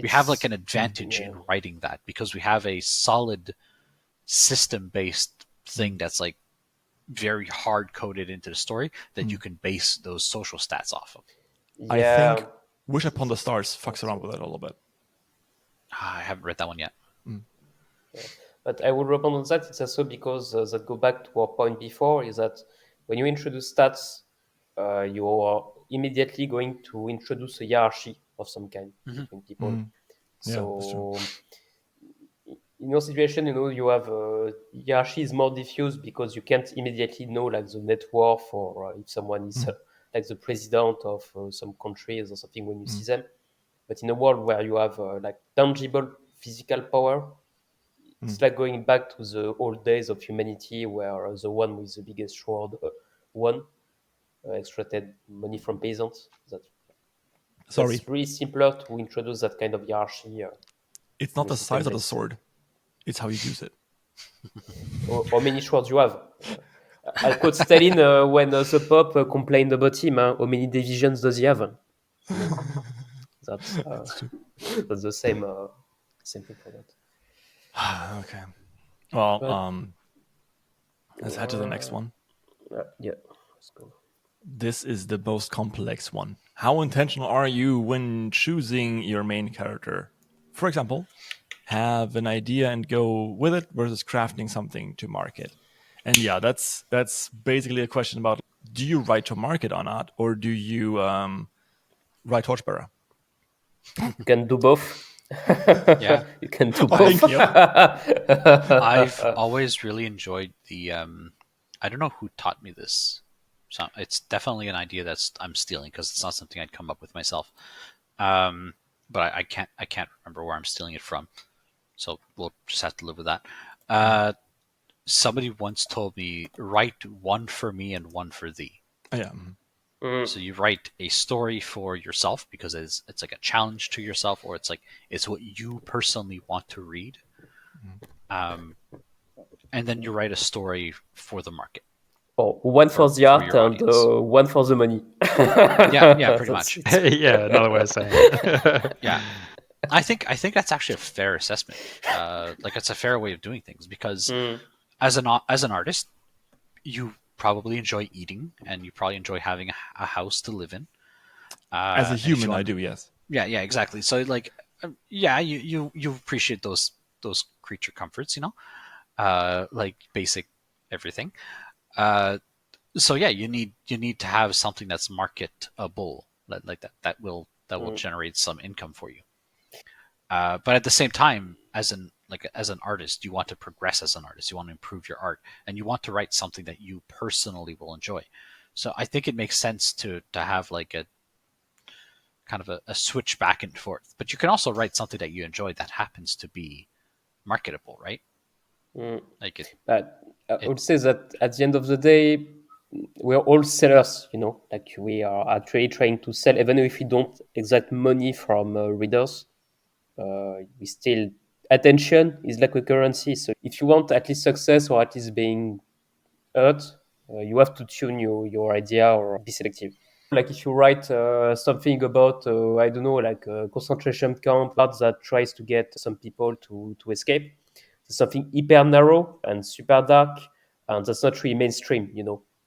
have like an advantage in writing that because we have a solid system-based thing that's like very hard coded into the story that you can base those social stats off of. I think Wish Upon the Stars fucks around with it a little bit. I haven't read that one yet. But I will respond on that. It's also because that go back to our point before is that when you introduce stats, you are immediately going to introduce a hierarchy of some kind between people. So in your situation, you have hierarchy is more diffuse because you can't immediately know like the net worth or if someone is like the president of some countries or something when you see them. But in a world where you have like tangible physical power, it's like going back to the old days of humanity where the one with the biggest sword won, extracted money from peasants. It's really simpler to introduce that kind of hierarchy. It's not the size of the sword. It's how you use it. Or how many swords you have. I'll quote Stalin when the Pope complained about him. How many divisions does he have? That's the same thing for that. Okay. Well, let's head to the next one. Yeah, let's go. This is the most complex one. How intentional are you when choosing your main character? For example, have an idea and go with it versus crafting something to market. And yeah, that's basically a question about, do you write to market or not, or do you write Torchbearer? You can do both. Yeah, you can do both. I've always really enjoyed the. I don't know who taught me this. So it's definitely an idea that I'm stealing because it's not something I'd come up with myself. But I can't remember where I'm stealing it from. So we'll just have to live with that. Somebody once told me, write one for me and one for thee. Yeah. So you write a story for yourself because it's like a challenge to yourself, or it's what you personally want to read. And then you write a story for the market. Oh, one for the art and one for the money. yeah, pretty much. Yeah, another way of saying it. Yeah. I think that's actually a fair assessment. Like it's a fair way of doing things because as an artist, you probably enjoy eating and you probably enjoy having a house to live in. As a human, I do, yes. Yeah, exactly. So like, you appreciate those creature comforts, like basic everything. So yeah, you need to have something that's marketable, like that will generate some income for you. But at the same time, as an artist, you want to progress as an artist. You want to improve your art, and you want to write something that you personally will enjoy. So I think it makes sense to have like a kind of a switch back and forth. But you can also write something that you enjoy that happens to be marketable, right? But I would say that at the end of the day, we're all sellers, like we are actually trying to sell, even if we don't exact money from readers. We still, attention is like a currency. So if you want at least success or at least being heard, you have to tune your idea or be selective. Like if you write something about, I don't know, like a concentration camp that tries to get some people to escape, something hyper narrow and super dark, and that's not really mainstream,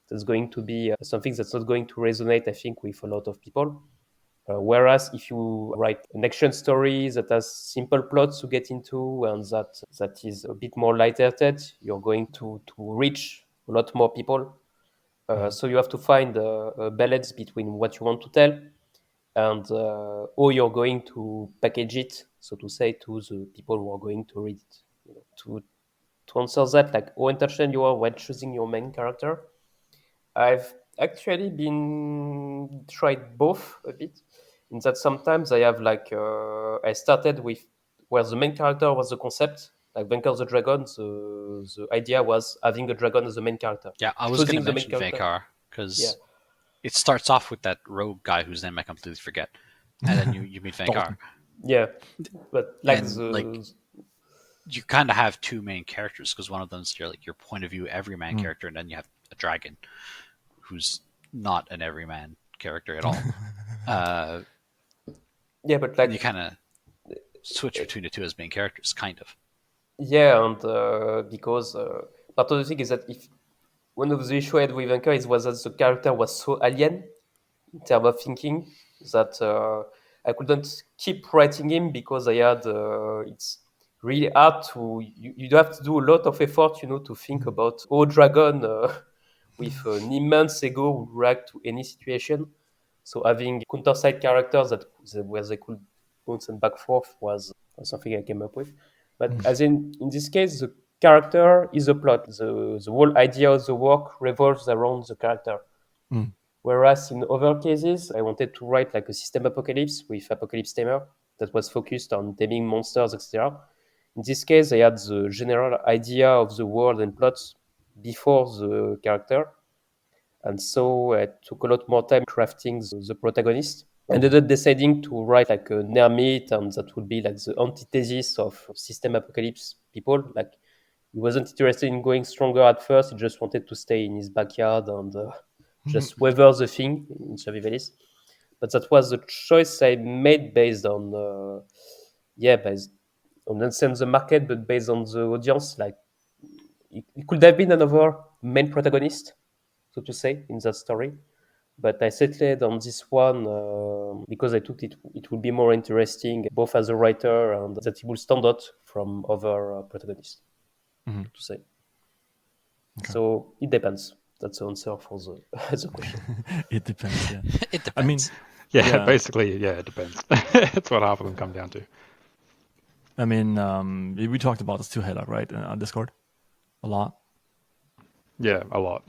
That's going to be something that's not going to resonate, I think, with a lot of people. Whereas if you write an action story that has simple plots to get into and that is a bit more lighthearted, you're going to reach a lot more people. So you have to find a balance between what you want to tell and how you're going to package it, so to say, to the people who are going to read it. To to answer that, like how intentional you are when choosing your main character, I've actually been tried both a bit. In that sometimes I have like I started with where the main character was the concept, like Vanker the Dragon. The idea was having a dragon as the main character. Yeah, I was going to Choosing the main mention character. Vakar Yeah. because it starts off with that rogue guy whose name I completely forget, and then you meet Vakar. Yeah, but like And, you kind of have two main characters because one of them's your point of view everyman character, and then you have a dragon who's not an everyman character at all. yeah, but like you kind of switch between the two as main characters, kind of. yeah, and because part of the thing is that if one of the issues I had with Anchor was that the character was so alien in terms of thinking that I couldn't keep writing him because I had it's really hard to you have to do a lot of effort, to think about how dragon with an immense ego would react to any situation. So having counter side characters where they could bounce and back forth was something I came up with. But as in this case, the character is a plot. The whole idea of the work revolves around the character. Whereas in other cases, I wanted to write like a system apocalypse with Apocalypse Tamer that was focused on taming monsters, etc. In this case, I had the general idea of the world and plots before the character. And so I took a lot more time crafting the protagonist. I ended up deciding to write like a Nermit, and that would be like the antithesis of system apocalypse people. Like he wasn't interested in going stronger at first. He just wanted to stay in his backyard and just weather the thing in survivalist. But that was the choice I made based on, based on understand the market, but based on the audience. Like it could have been another main protagonist, so to say, in that story. But I settled on this one because I thought it would be more interesting, both as a writer and that it will stand out from other protagonists, to say. Okay. So it depends. That's the answer for the, the question. It depends, yeah. It depends. I mean, yeah, basically, it depends. That's what half of them come down to. I mean, we talked about this too, Haylock, right? On Discord? A lot? Yeah, a lot.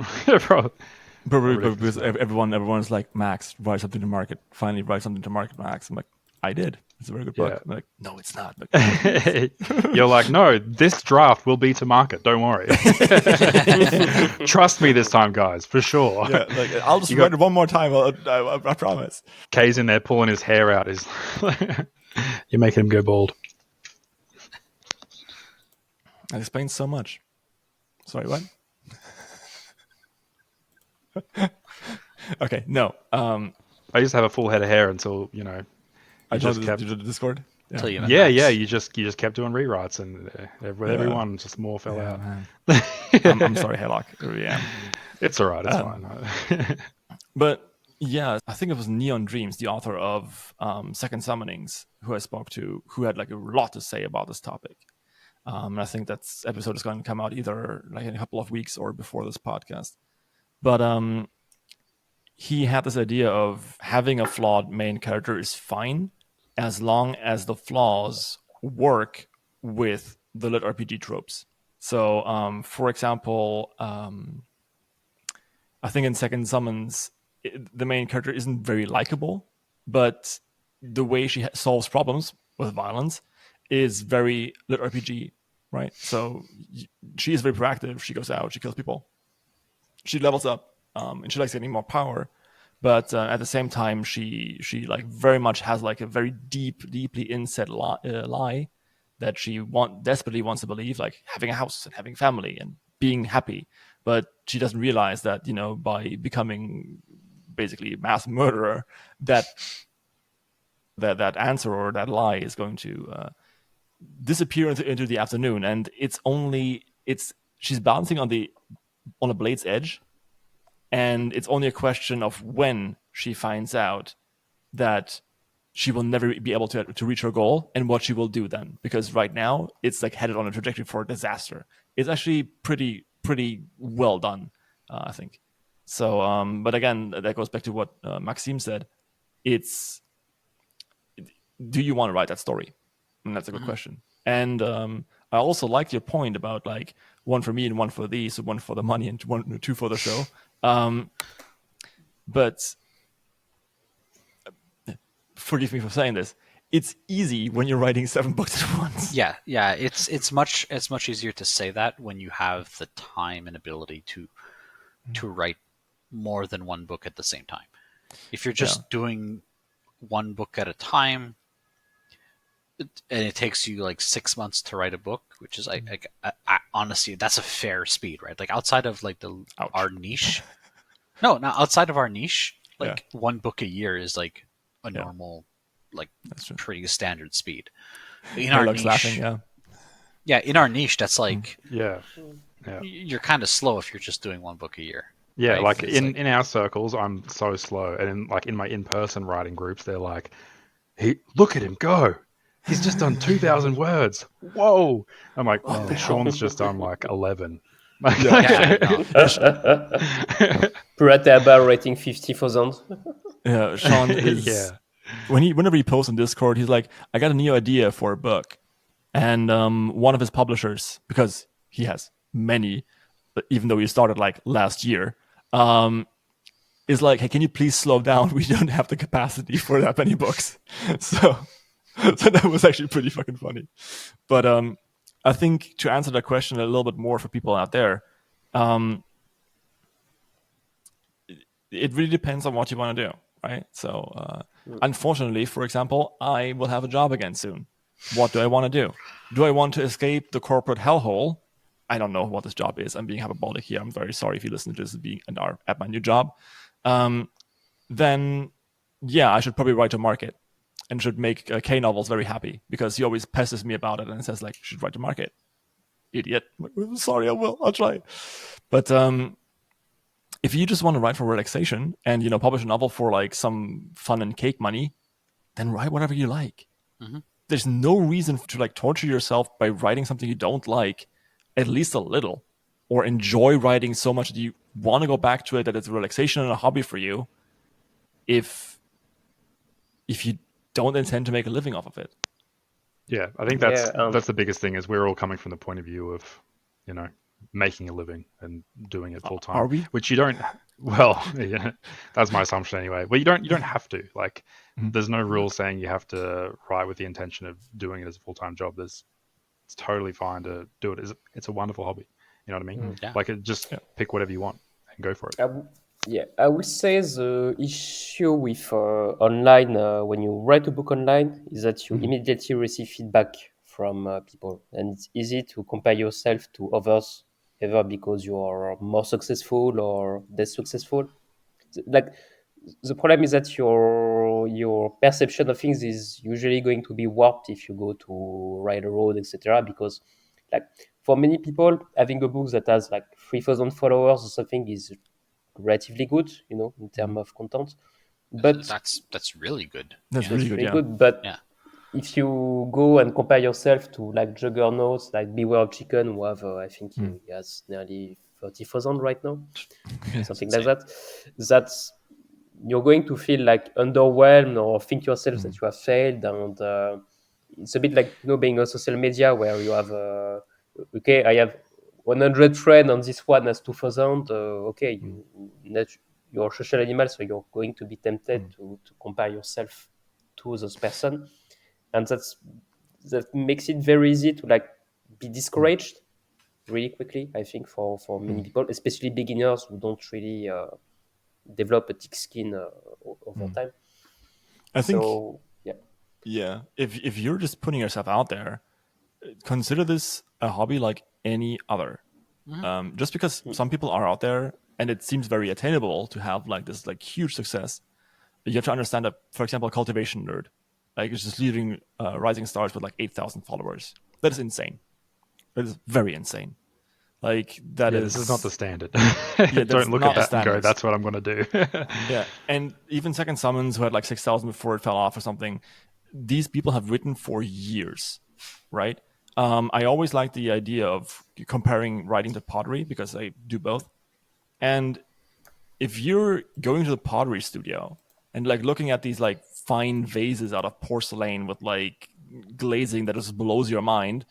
Probably because everyone's like, Max, write something to market. Finally, write something to market, Max. I'm like, I did. It's a very good book. I'm like, no, it's not. Like, you're like, no, this draft will be to market. Don't worry. Trust me this time, guys, for sure. Yeah, like, I'll just write it one more time. I promise. Kay's in there pulling his hair out. You're making him go bald. That explains so much. Sorry, what? Okay, no. I used to have a full head of hair until I just kept the Discord. Yeah. You just kept doing rewrites, and everyone just more fell out. I'm sorry, Haylock. Yeah, it's all right. It's fine. But yeah, I think it was Neon Dreams, the author of Second Summonings, who I spoke to, who had like a lot to say about this topic. And I think that episode is going to come out either like in a couple of weeks or before this podcast. But he had this idea of having a flawed main character is fine as long as the flaws work with the litRPG tropes. So, for example, I think in Second Summons, the main character isn't very likable, but the way she solves problems with violence is very litRPG, right? So she is very proactive. She goes out, she kills people, she levels up, and she likes getting more power. But at the same time, she like very much has like a very deeply inset lie that she desperately wants to believe, like having a house and having family and being happy. But she doesn't realize that by becoming basically a mass murderer, that answer or that lie is going to disappear into the afternoon, and she's bouncing on a blade's edge. And it's only a question of when she finds out that she will never be able to reach her goal and what she will do then. Because right now, it's like headed on a trajectory for a disaster. It's actually pretty well done, I think. So, but again, that goes back to what Maxime said. Do you want to write that story? And that's a good question. And I also liked your point about like one for me and one for thee, so one for the money and two for the show. But forgive me for saying this. It's easy when you're writing 7 books at once. Yeah. It's much easier to say that when you have the time and ability to write more than one book at the same time. If you're just doing one book at a time, and it takes you like 6 months to write a book, which is I honestly, that's a fair speed, right? Like outside of like our niche, not outside of our niche, like 1 book a year is like a normal, like pretty standard speed. In our niche, laughing, in our niche, that's like you're kind of slow if you're just doing 1 book a year. Yeah, right? like in our circles, I'm so slow, and in my in-person writing groups, they're like, look at him go. He's just done 2,000 words. Whoa! I'm like, Sean's just done like 11. Prataba rating 50,000. Yeah, Sean is. Whenever he posts on Discord, he's like, "I got a new idea for a book," and one of his publishers, because he has many, even though he started like last year, is like, "Hey, can you please slow down? We don't have the capacity for that many books." So that was actually pretty fucking funny. But I think to answer that question a little bit more for people out there, it really depends on what you want to do, right? So unfortunately, for example, I will have a job again soon. What do I want to do? Do I want to escape the corporate hellhole? I don't know what this job is. I'm being hyperbolic here. I'm very sorry if you listen to this at my new job. Then, yeah, I should probably write to market and should make K novels very happy, because he always pesters me about it and says like, you should write to market. Idiot. Sorry, I will. I'll try. But if you just want to write for relaxation and, publish a novel for like some fun and cake money, then write whatever you like. Mm-hmm. There's no reason to like torture yourself by writing something you don't like, at least a little, or enjoy writing so much that you want to go back to it, that it's a relaxation and a hobby for you, if you don't intend to make a living off of it. Yeah, I think that's the biggest thing, is we're all coming from the point of view of, making a living and doing it full time. Are we? Which you don't. Well, yeah, that's my assumption anyway. But you don't have to. Like, there's no rule saying you have to write with the intention of doing it as a full-time job. It's totally fine to do it. It's a wonderful hobby. You know what I mean? Yeah. Like, pick whatever you want and go for it. I would say the issue with online, when you write a book online, is that you immediately receive feedback from people, and it's easy to compare yourself to others, either because you are more successful or less successful. Like, the problem is that your perception of things is usually going to be warped if you go to RavensDagger, etc. Because, like, for many people, having a book that has like 3,000 followers or something is relatively good, in terms of content. But that's really good. That's really good. Yeah. Good. But if you go and compare yourself to like juggernauts like Beware of Chicken, who have I think he has nearly 30,000 right now, something like that. That's, you're going to feel like underwhelmed or think yourself that you have failed, and it's a bit like being on social media where you have I have 100 friends and this one has 2,000. You're a social animal, so you're going to be tempted to compare yourself to those person, and that makes it very easy to like be discouraged really quickly. I think for many people, especially beginners who don't really develop a thick skin over time. I think. So, yeah. If you're just putting yourself out there, consider this a hobby like any other. Just because some people are out there and it seems very attainable to have like this like huge success, you have to understand that, for example, a cultivation nerd, like, is just leading Rising Stars with like 8,000 followers. That is insane. That is very insane. Like, that is. This is not the standard. Yeah, don't look at that and go, that's what I'm going to do. Yeah, and even Second Summons, who had like 6,000 before it fell off or something, these people have written for years, right? I always like the idea of comparing writing to pottery, because I do both. And if you're going to the pottery studio and like looking at these like fine vases out of porcelain with like glazing that just blows your mind,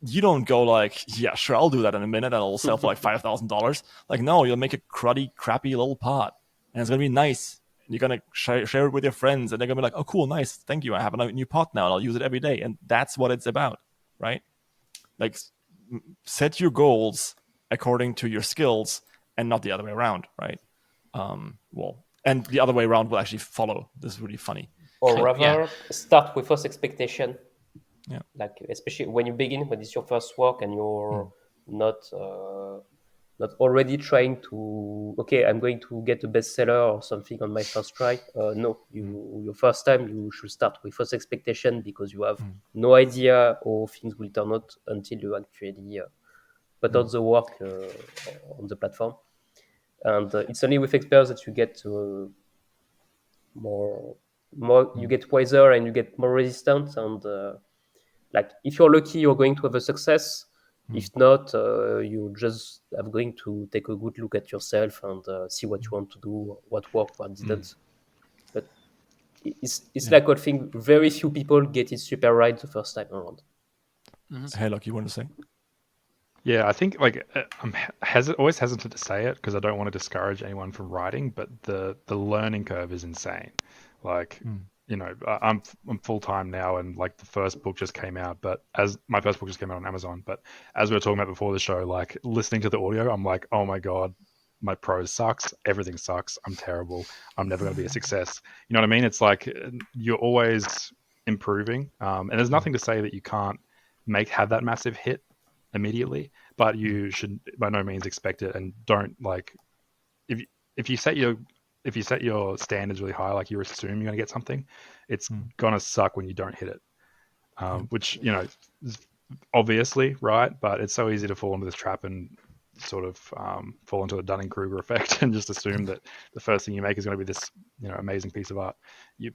you don't go like, yeah, sure, I'll do that in a minute and it'll sell for like $5,000. Like, no, you'll make a crappy little pot and it's going to be nice. And you're going to share it with your friends and they're going to be like, oh, cool, nice. Thank you. I have a new pot now and I'll use it every day. And that's what it's about, right? Like, set your goals according to your skills and not the other way around, right? And the other way around will actually follow. This is really funny. Or rather, start with first expectation. Yeah. Like, especially when you begin, when it's your first work and you're not already trying to, okay, I'm going to get a bestseller or something on my first try. No, your first time, you should start with first expectation because you have no idea how things will turn out until you actually put out the work on the platform. And it's only with experience that you get more you get wiser and you get more resistant. And like, if you're lucky, you're going to have a success. If not, you just are going to take a good look at yourself and see what you want to do, what worked, what didn't. But it's like I think very few people get it super right the first time around. Haylock, you want to say? Yeah, I think like I'm always hesitant to say it because I don't want to discourage anyone from writing, but the learning curve is insane. Like, you know, I'm full time now, and like the first book just came out, but as my first book just came out on Amazon, but as we were talking about before the show, like listening to the audio, I'm like, oh my God, my prose sucks. Everything sucks. I'm terrible. I'm never going to be a success. You know what I mean? It's like you're always improving, and there's nothing to say that you can't have that massive hit immediately, but you should by no means expect it, and don't like if you set your standards really high, like you assume you're gonna get something, it's gonna suck when you don't hit it. Which, you know, is obviously right, but it's so easy to fall into this trap and sort of fall into the Dunning-Kruger effect and just assume that the first thing you make is going to be this, you know, amazing piece of art.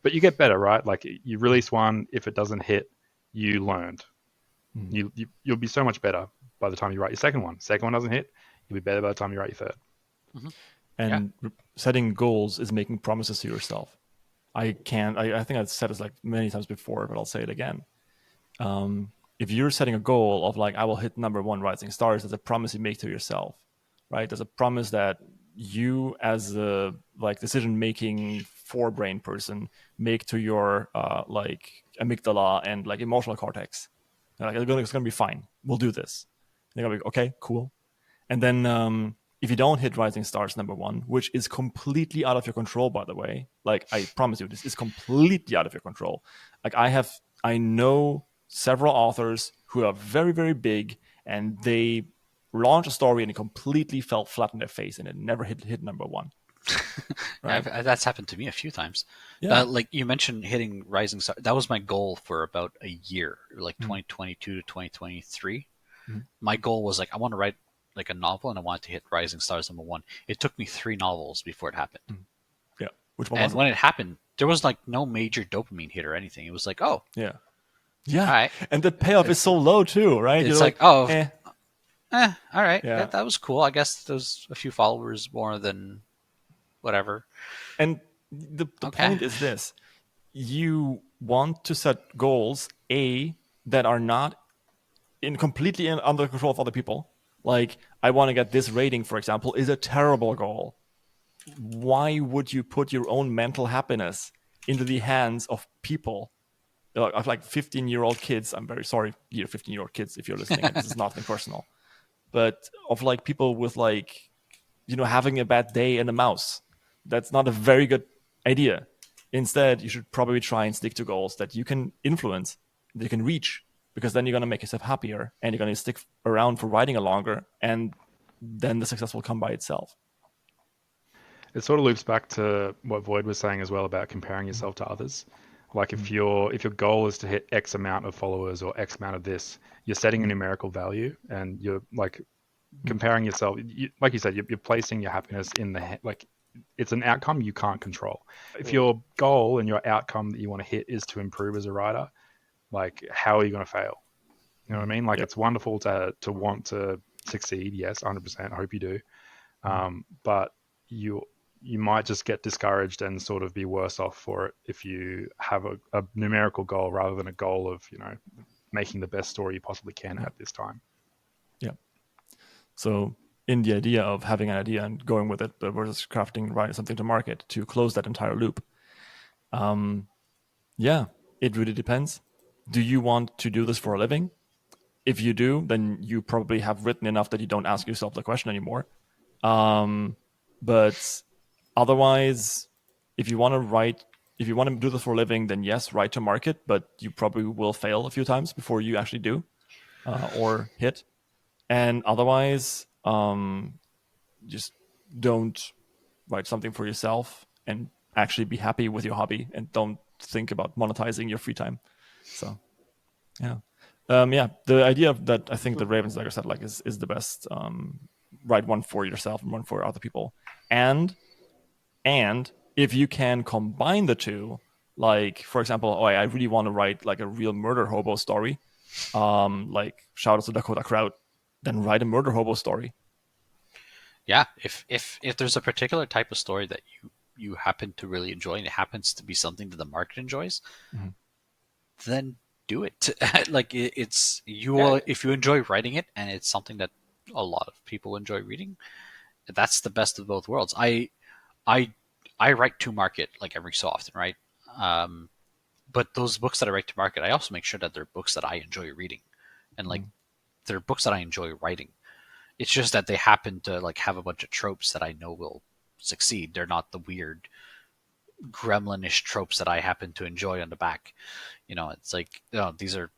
But you get better, right? Like you release one, if it doesn't hit, you learned. You'll be so much better by the time you write your second one. Second one doesn't hit, you'll be better by the time you write your third. And setting goals is making promises to yourself. I think I've said this like many times before, but I'll say it again. If you're setting a goal of like, I will hit number 1 Rising Stars, that's a promise you make to yourself, right? There's a promise that you as a like decision-making forebrain person make to your like amygdala and like emotional cortex. Like, it's gonna be fine. We'll do this. They're gonna be okay, cool. And then if you don't hit Rising Stars number 1, which is completely out of your control, by the way, like I promise you, this is completely out of your control. Like I know several authors who are very, very big, and they launch a story and it completely fell flat in their face, and it never hit number 1. Right? That's happened to me a few times. Yeah. Like you mentioned hitting Rising Star. That was my goal for about a year, like 2022 to 2023. My goal was like, I want to write like a novel and I wanted to hit Rising Stars number 1. It took me 3 novels before it happened. Yeah. Which one and was it? when it happened, there was like no major dopamine hit or anything. It was like, oh. Yeah. Yeah. All right. And the payoff is so low too, right? It's You're like, oh, all right. Yeah. That was cool. I guess there's a few followers more than whatever. And the point is this. You want to set goals, that are not completely under control of other people. Like, I want to get this rating, for example, is a terrible goal. Why would you put your own mental happiness into the hands of people, of like 15-year-old kids? I'm very sorry, 15-year-old kids, if you're listening. This is nothing personal. But of like people with like, you know, having a bad day and a mouse. That's not a very good idea. Instead, you should probably try and stick to goals that you can influence, that you can reach, because then you're going to make yourself happier and you're going to stick around for writing a longer, and then the success will come by itself. It sort of loops back to what Void was saying as well about comparing yourself to others. Like if your goal is to hit X amount of followers or X amount of this, you're setting a numerical value, and you're like comparing yourself. Like you said, you're placing your happiness in like it's an outcome you can't control. If your goal and your outcome that you want to hit is to improve as a writer, like how are you going to fail? You know what I mean? Like it's wonderful to want to succeed. Yes, 100%. I hope you do. But you might just get discouraged and sort of be worse off for it if you have a numerical goal rather than a goal of, you know, making the best story you possibly can at this time. Yeah. So in the idea of having an idea and going with it, but versus crafting, writing something to market to close that entire loop. Yeah, it really depends. Do you want to do this for a living? If you do, then you probably have written enough that you don't ask yourself the question anymore. But otherwise, if you want to do this for a living, then yes, write to market, but you probably will fail a few times before you actually do or hit. And otherwise, just don't write something for yourself and actually be happy with your hobby and don't think about monetizing your free time. So, yeah. The idea of that, I think the RavensDagger said, like, is the best. Write one for yourself and one for other people. And if you can combine the two, like, for example, I really want to write like a real murder hobo story, like shout out to Dakota Crowd, then write a murder hobo story. Yeah, if there's a particular type of story that you happen to really enjoy and it happens to be something that the market enjoys, then do it. Like it's you will, if you enjoy writing it and it's something that a lot of people enjoy reading, that's the best of both worlds. I write to market like every so often, right? But those books that I write to market, I also make sure that they're books that I enjoy reading, and like they're books that I enjoy writing. It's just that they happen to like have a bunch of tropes that I know will succeed. They're not the weird gremlin-ish tropes that I happen to enjoy on the back. You know, it's like, these are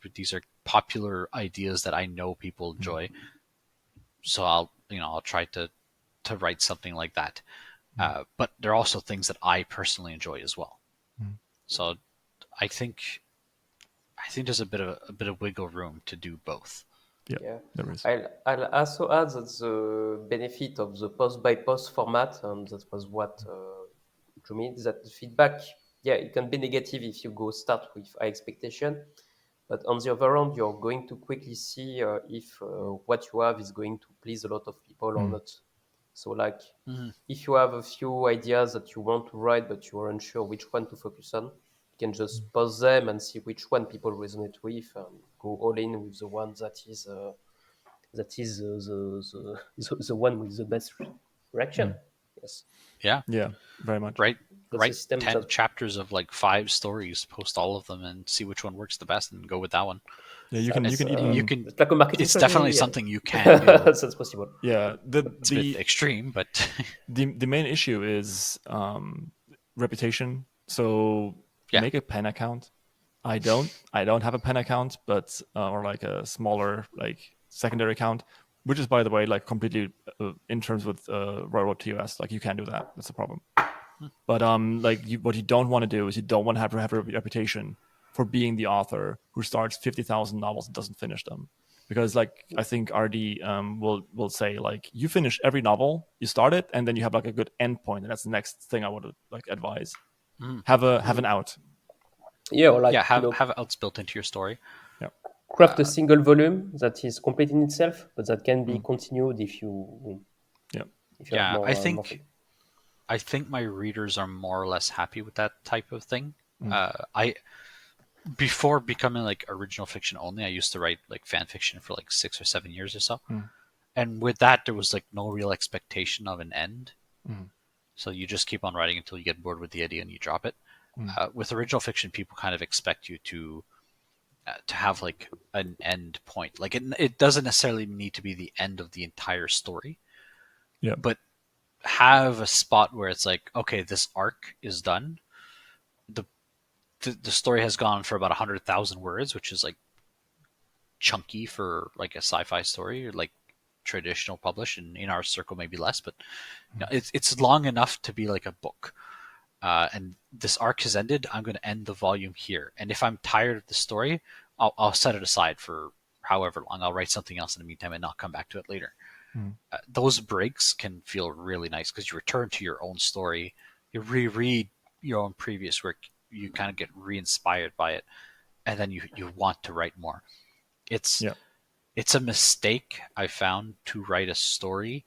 popular ideas that I know people enjoy. So I'll try to write something like that. But there are also things that I personally enjoy as well. So I think there's a bit of wiggle room to do both. Yeah, there is. I'll also add that the benefit of the post by post format, and that was what drew me, that the feedback, it can be negative if you go start with high expectation, but on the other hand, you're going to quickly see if what you have is going to please a lot of people or not. So like, if you have a few ideas that you want to write, but you are unsure which one to focus on, you can just pause them and see which one people resonate with, and go all in with the one that is the one with the best reaction. Yes. Yeah, very much. Write That's 10 chapters of like 5 stories, post all of them, and see which one works the best, and go with that one. Yeah, you can even. It's like a marketing It's strategy, definitely something you can do. That's possible. Yeah, It's a bit extreme, but the main issue is reputation. So make a pen account. I don't have a pen account, but or like a smaller like secondary account, which is, by the way, like completely in terms with Royalroad TOS. Like you can do that. That's a problem. But what you don't want to do is you don't want to have a reputation for being the author who starts 50,000 novels and doesn't finish them. Because like I think RD will say, like, you finish every novel, you start it, and then you have like a good end point, and that's the next thing I would like advise. Have an out. Yeah, or like have outs built into your story. Yeah. Craft a single volume that is complete in itself, but that can be continued if you. If you have more, I think my readers are more or less happy with that type of thing. Before becoming like original fiction only, I used to write like fan fiction for like 6 or 7 years or so. And with that, there was like no real expectation of an end. So you just keep on writing until you get bored with the idea and you drop it. With original fiction, people kind of expect you to have like an end point. Like it doesn't necessarily need to be the end of the entire story. Yeah. But have a spot where it's like, okay, this arc is done. The story has gone for about 100,000 words, which is like chunky for like a sci-fi story, or like traditional publish, and in our circle maybe less, but it's long enough to be like a book. And this arc has ended. I'm going to end the volume here. And if I'm tired of the story, I'll set it aside for however long. I'll write something else in the meantime and not come back to it later. Those breaks can feel really nice because you return to your own story, you reread your own previous work, you kind of get re-inspired by it, and then you want to write more. It's a mistake I found to write a story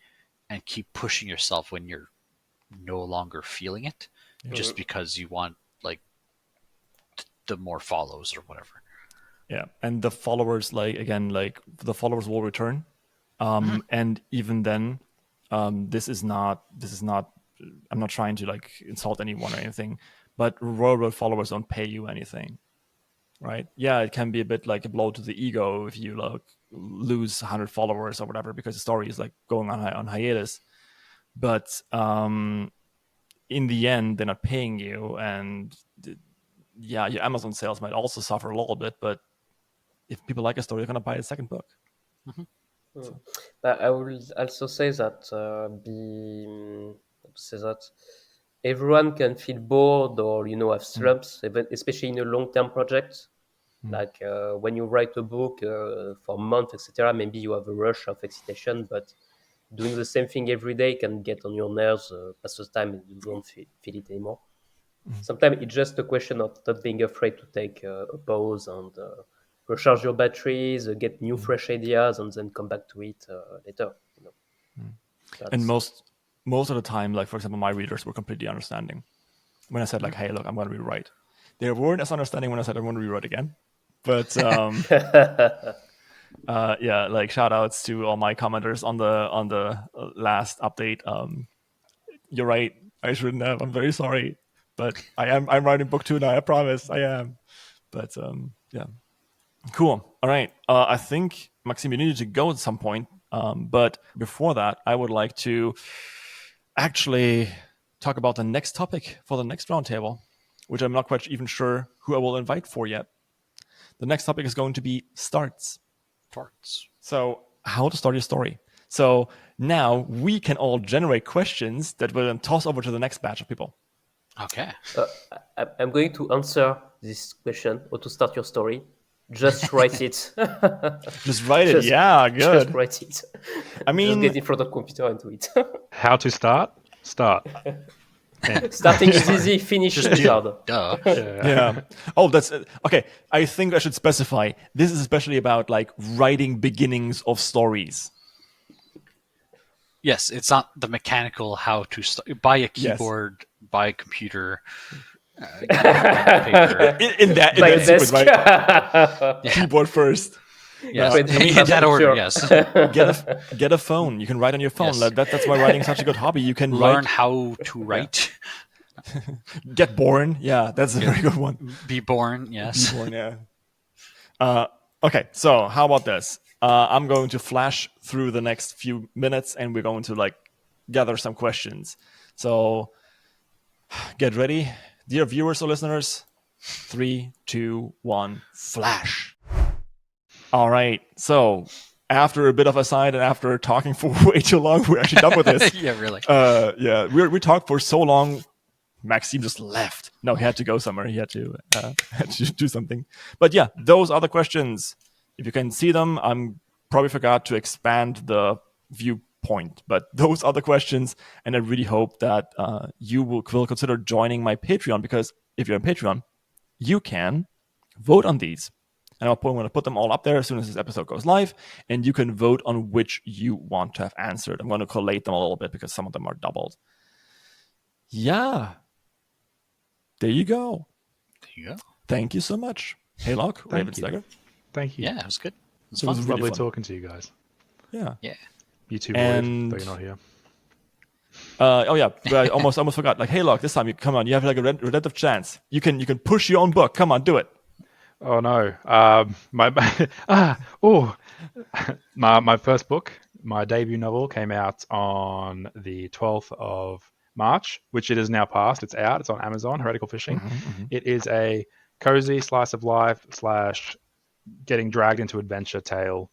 and keep pushing yourself when you're no longer feeling it, just because you want like the more follows or whatever. Yeah, and the followers, like the followers will return, and even then, this is not. I'm not trying to like insult anyone or anything, but Royalroad followers don't pay you anything, right? Yeah, it can be a bit like a blow to the ego if you like lose 100 followers or whatever because the story is like going on hiatus, but in the end, they're not paying you, and yeah, your Amazon sales might also suffer a little bit, but if people like a story, they're going to buy a second book. But I will also say that everyone can feel bored or have slumps, even especially in a long-term project. Like when you write a book for months, etc. Maybe you have a rush of excitation, but doing the same thing every day can get on your nerves past the time, and you don't feel it anymore. Sometimes it's just a question of not being afraid to take a pause and recharge your batteries, get new fresh ideas, and then come back to it later. And most of the time, like for example, my readers were completely understanding when I said like, "Hey, look, I'm going to rewrite." They weren't as understanding when I said I want to rewrite again. But yeah, like shout outs to all my commenters on the last update. You're right. I shouldn't have. I'm very sorry. But I'm writing book 2 now. I promise I am. But yeah. Cool. All right. I think, Maxime, you needed to go at some point. But before that, I would like to actually talk about the next topic for the next roundtable, which I'm not quite even sure who I will invite for yet. The next topic is going to be starts. So how to start your story. So now we can all generate questions that will then toss over to the next batch of people. Okay. I'm going to answer this question, how to start your story. Just write it. Just write it. Yeah, good. Just write it. I mean, just get in front of the computer and do it. How to start? Start. Starting is easy, finishing is hard. Duh. Yeah. Oh, that's okay. I think I should specify. This is especially about like writing beginnings of stories. Yes, it's not the mechanical how to buy a keyboard, buy a computer, paper. In that sequence, right? Keyboard first. Yes, in that order. Yes. Get a phone. You can write on your phone. Yes. That's why writing is such a good hobby. You can learn how to write. Get born. Yeah, that's a very good one. Be born. Yes. Be born. Yeah. Okay. So how about this? I'm going to flash through the next few minutes, and we're going to like gather some questions. So get ready, dear viewers or listeners. 3, 2, 1, flash. All right. So after a bit of a side and after talking for way too long, we're actually done with this. Yeah, really. Yeah, we talked for so long. Maxime just left. No, he had to go somewhere. He had to do something. But yeah, those are the questions. If you can see them, I'm probably forgot to expand the viewpoint. But those are the questions, and I really hope that you will consider joining my Patreon, because if you're on Patreon, you can vote on these. And I'm going to put them all up there as soon as this episode goes live, and you can vote on which you want to have answered. I'm going to collate them a little bit because some of them are doubled. Yeah. There you go. Thank you so much. Haylock, RavensDagger. Thank you. Yeah, it was good. It was lovely talking to you guys. Yeah. You too, Void, though you're not here. Oh yeah, but I almost forgot. Like, Haylock, this time you come on. You have like a redemptive chance. You can push your own book. Come on, do it. Oh no. My first book, my debut novel, came out on the 12th of March, which it is now past. It's out. It's on Amazon. Heretical Fishing. It is a cozy slice of life / getting dragged into adventure tale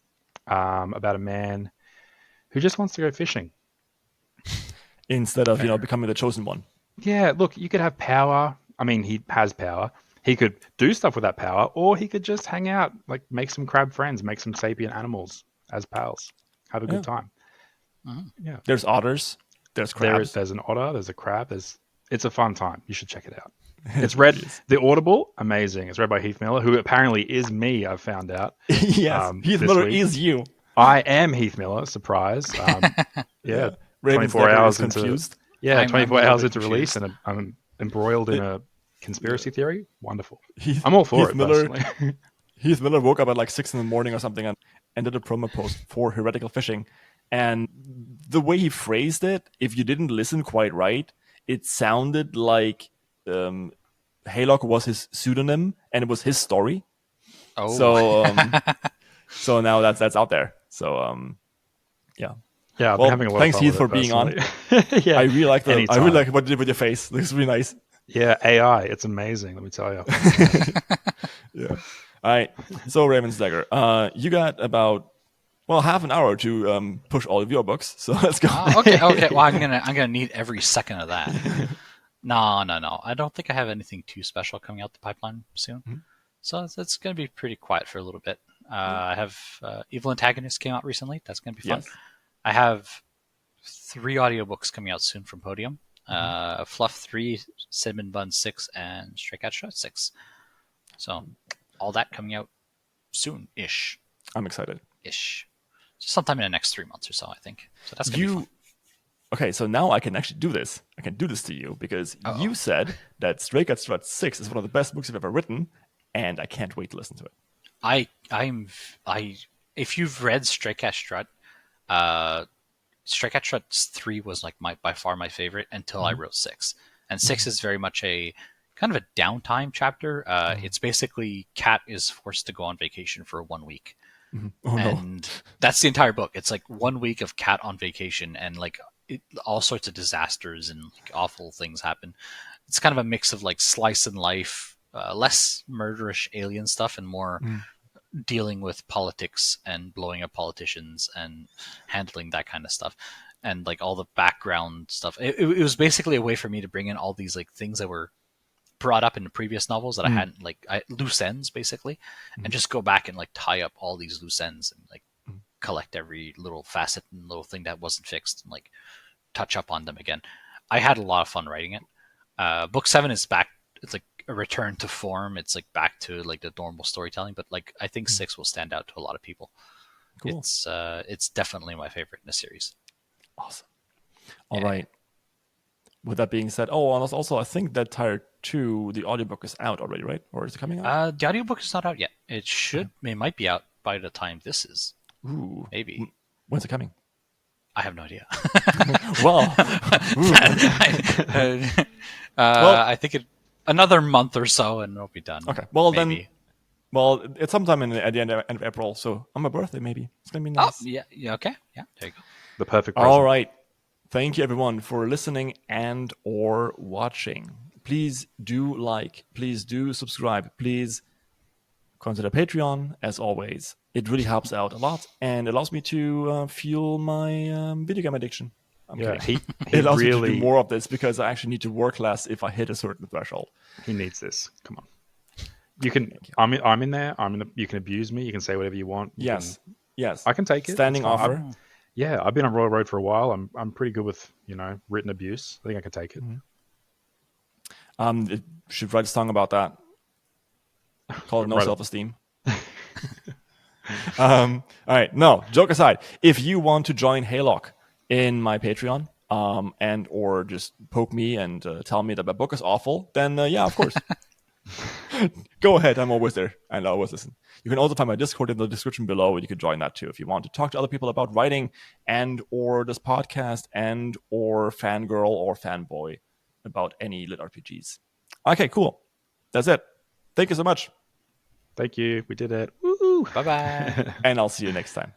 about a man who just wants to go fishing instead of becoming the chosen one. Yeah, look, you could have power. I mean, he has power. He could do stuff with that power, or he could just hang out, like make some crab friends, make some sapient animals as pals, have a good time. Yeah, there's otters, there's crabs. There's an otter, there's a crab. It's a fun time. You should check it out. It's read the Audible, amazing. It's read by Heath Miller, who apparently is me. I've found out. Yes, Heath Miller is you. I am Heath Miller. Surprise. Yeah, 24 hours confused. Yeah, 24 hours into release, and I'm embroiled in a conspiracy theory. Wonderful. I'm all for it. Heath Miller woke up at like 6 a.m. or something and did a promo post for Heretical Fishing. And the way he phrased it, if you didn't listen quite right, it sounded like Haylock was his pseudonym and it was his story. Oh, so now that's out there. So yeah. Yeah, I've been having a lot thanks, of fun Heath, with for it being on. Yeah, I really like anytime. what you did with your face. This is really nice. Yeah, AI, it's amazing. Let me tell you. Yeah. All right. So RavensDagger, you got about half an hour to push all of your books. So let's go. Okay. Well, I'm gonna need every second of that. No. I don't think I have anything too special coming out the pipeline soon. Mm-hmm. So it's gonna be pretty quiet for a little bit. I have Evil Antagonist came out recently. That's gonna be fun. Yes. I have 3 audiobooks coming out soon from Podium. Fluff 3, Cinnamon Bun 6, and Stray Cat Shot 6. So all that coming out soon-ish. I'm excited. Sometime in the next 3 months or so, I think. So that's gonna be fun. Okay, so now I can actually do this. I can do this to you because you said that Stray Cat Strut 6 is one of the best books you've ever written, and I can't wait to listen to it. If you've read Stray Cat Strut, Stray Cat Strut 3 was like by far my favorite until I wrote 6. And 6 is very much a kind of a downtime chapter. It's basically Cat is forced to go on vacation for 1 week. Oh, and that's the entire book. It's like 1 week of Cat on vacation, and like all sorts of disasters and like awful things happen. It's kind of a mix of like slice and life, less murderish alien stuff and more dealing with politics and blowing up politicians and handling that kind of stuff, and like all the background stuff. It was basically a way for me to bring in all these like things that were brought up in the previous novels that I hadn't loose ends basically, and just go back and like tie up all these loose ends and like collect every little facet and little thing that wasn't fixed and like touch up on them again. I had a lot of fun writing it. Book 7 is back. It's like a return to form. It's like back to like the normal storytelling, but like I think 6 will stand out to a lot of people. Cool. It's definitely my favorite in the series. Awesome. All right. With that being said, and also I think that Tier 2, the audiobook is out already, right? Or is it coming out? The audiobook is not out yet. It might be out by the time this is. Ooh. Maybe. When's it coming? I have no idea. Well, I think another month or so and it'll be done. Okay. Well, maybe. It's sometime at the end of April, so on my birthday maybe. It's going to be nice. Oh, yeah, okay. Yeah, there you go. The perfect present. All right. Thank you, everyone, for listening and or watching. Please do like. Please do subscribe. Please consider Patreon, as always. It really helps out a lot and allows me to fuel my video game addiction. It allows me to do more of this because I actually need to work less if I hit a certain threshold. He needs this. Come on. You can. I'm in there. You can abuse me. You can say whatever you want. Yes. I can take it. Standing offer. I've been on Royalroad for a while. I'm pretty good with written abuse. I think I can take it. It should write a song about that. Call it No Self-Esteem. All right. No, joke aside. If you want to join Haylock in my Patreon, and or just poke me and tell me that my book is awful, then yeah, of course. Go ahead. I'm always there and I always listen. You can also find my Discord in the description below. You can join that too if you want to talk to other people about writing and or this podcast and or fangirl or fanboy about any lit RPGs. Okay, cool. That's it. Thank you so much. Thank you. We did it. Woo-hoo. Bye-bye. And I'll see you next time.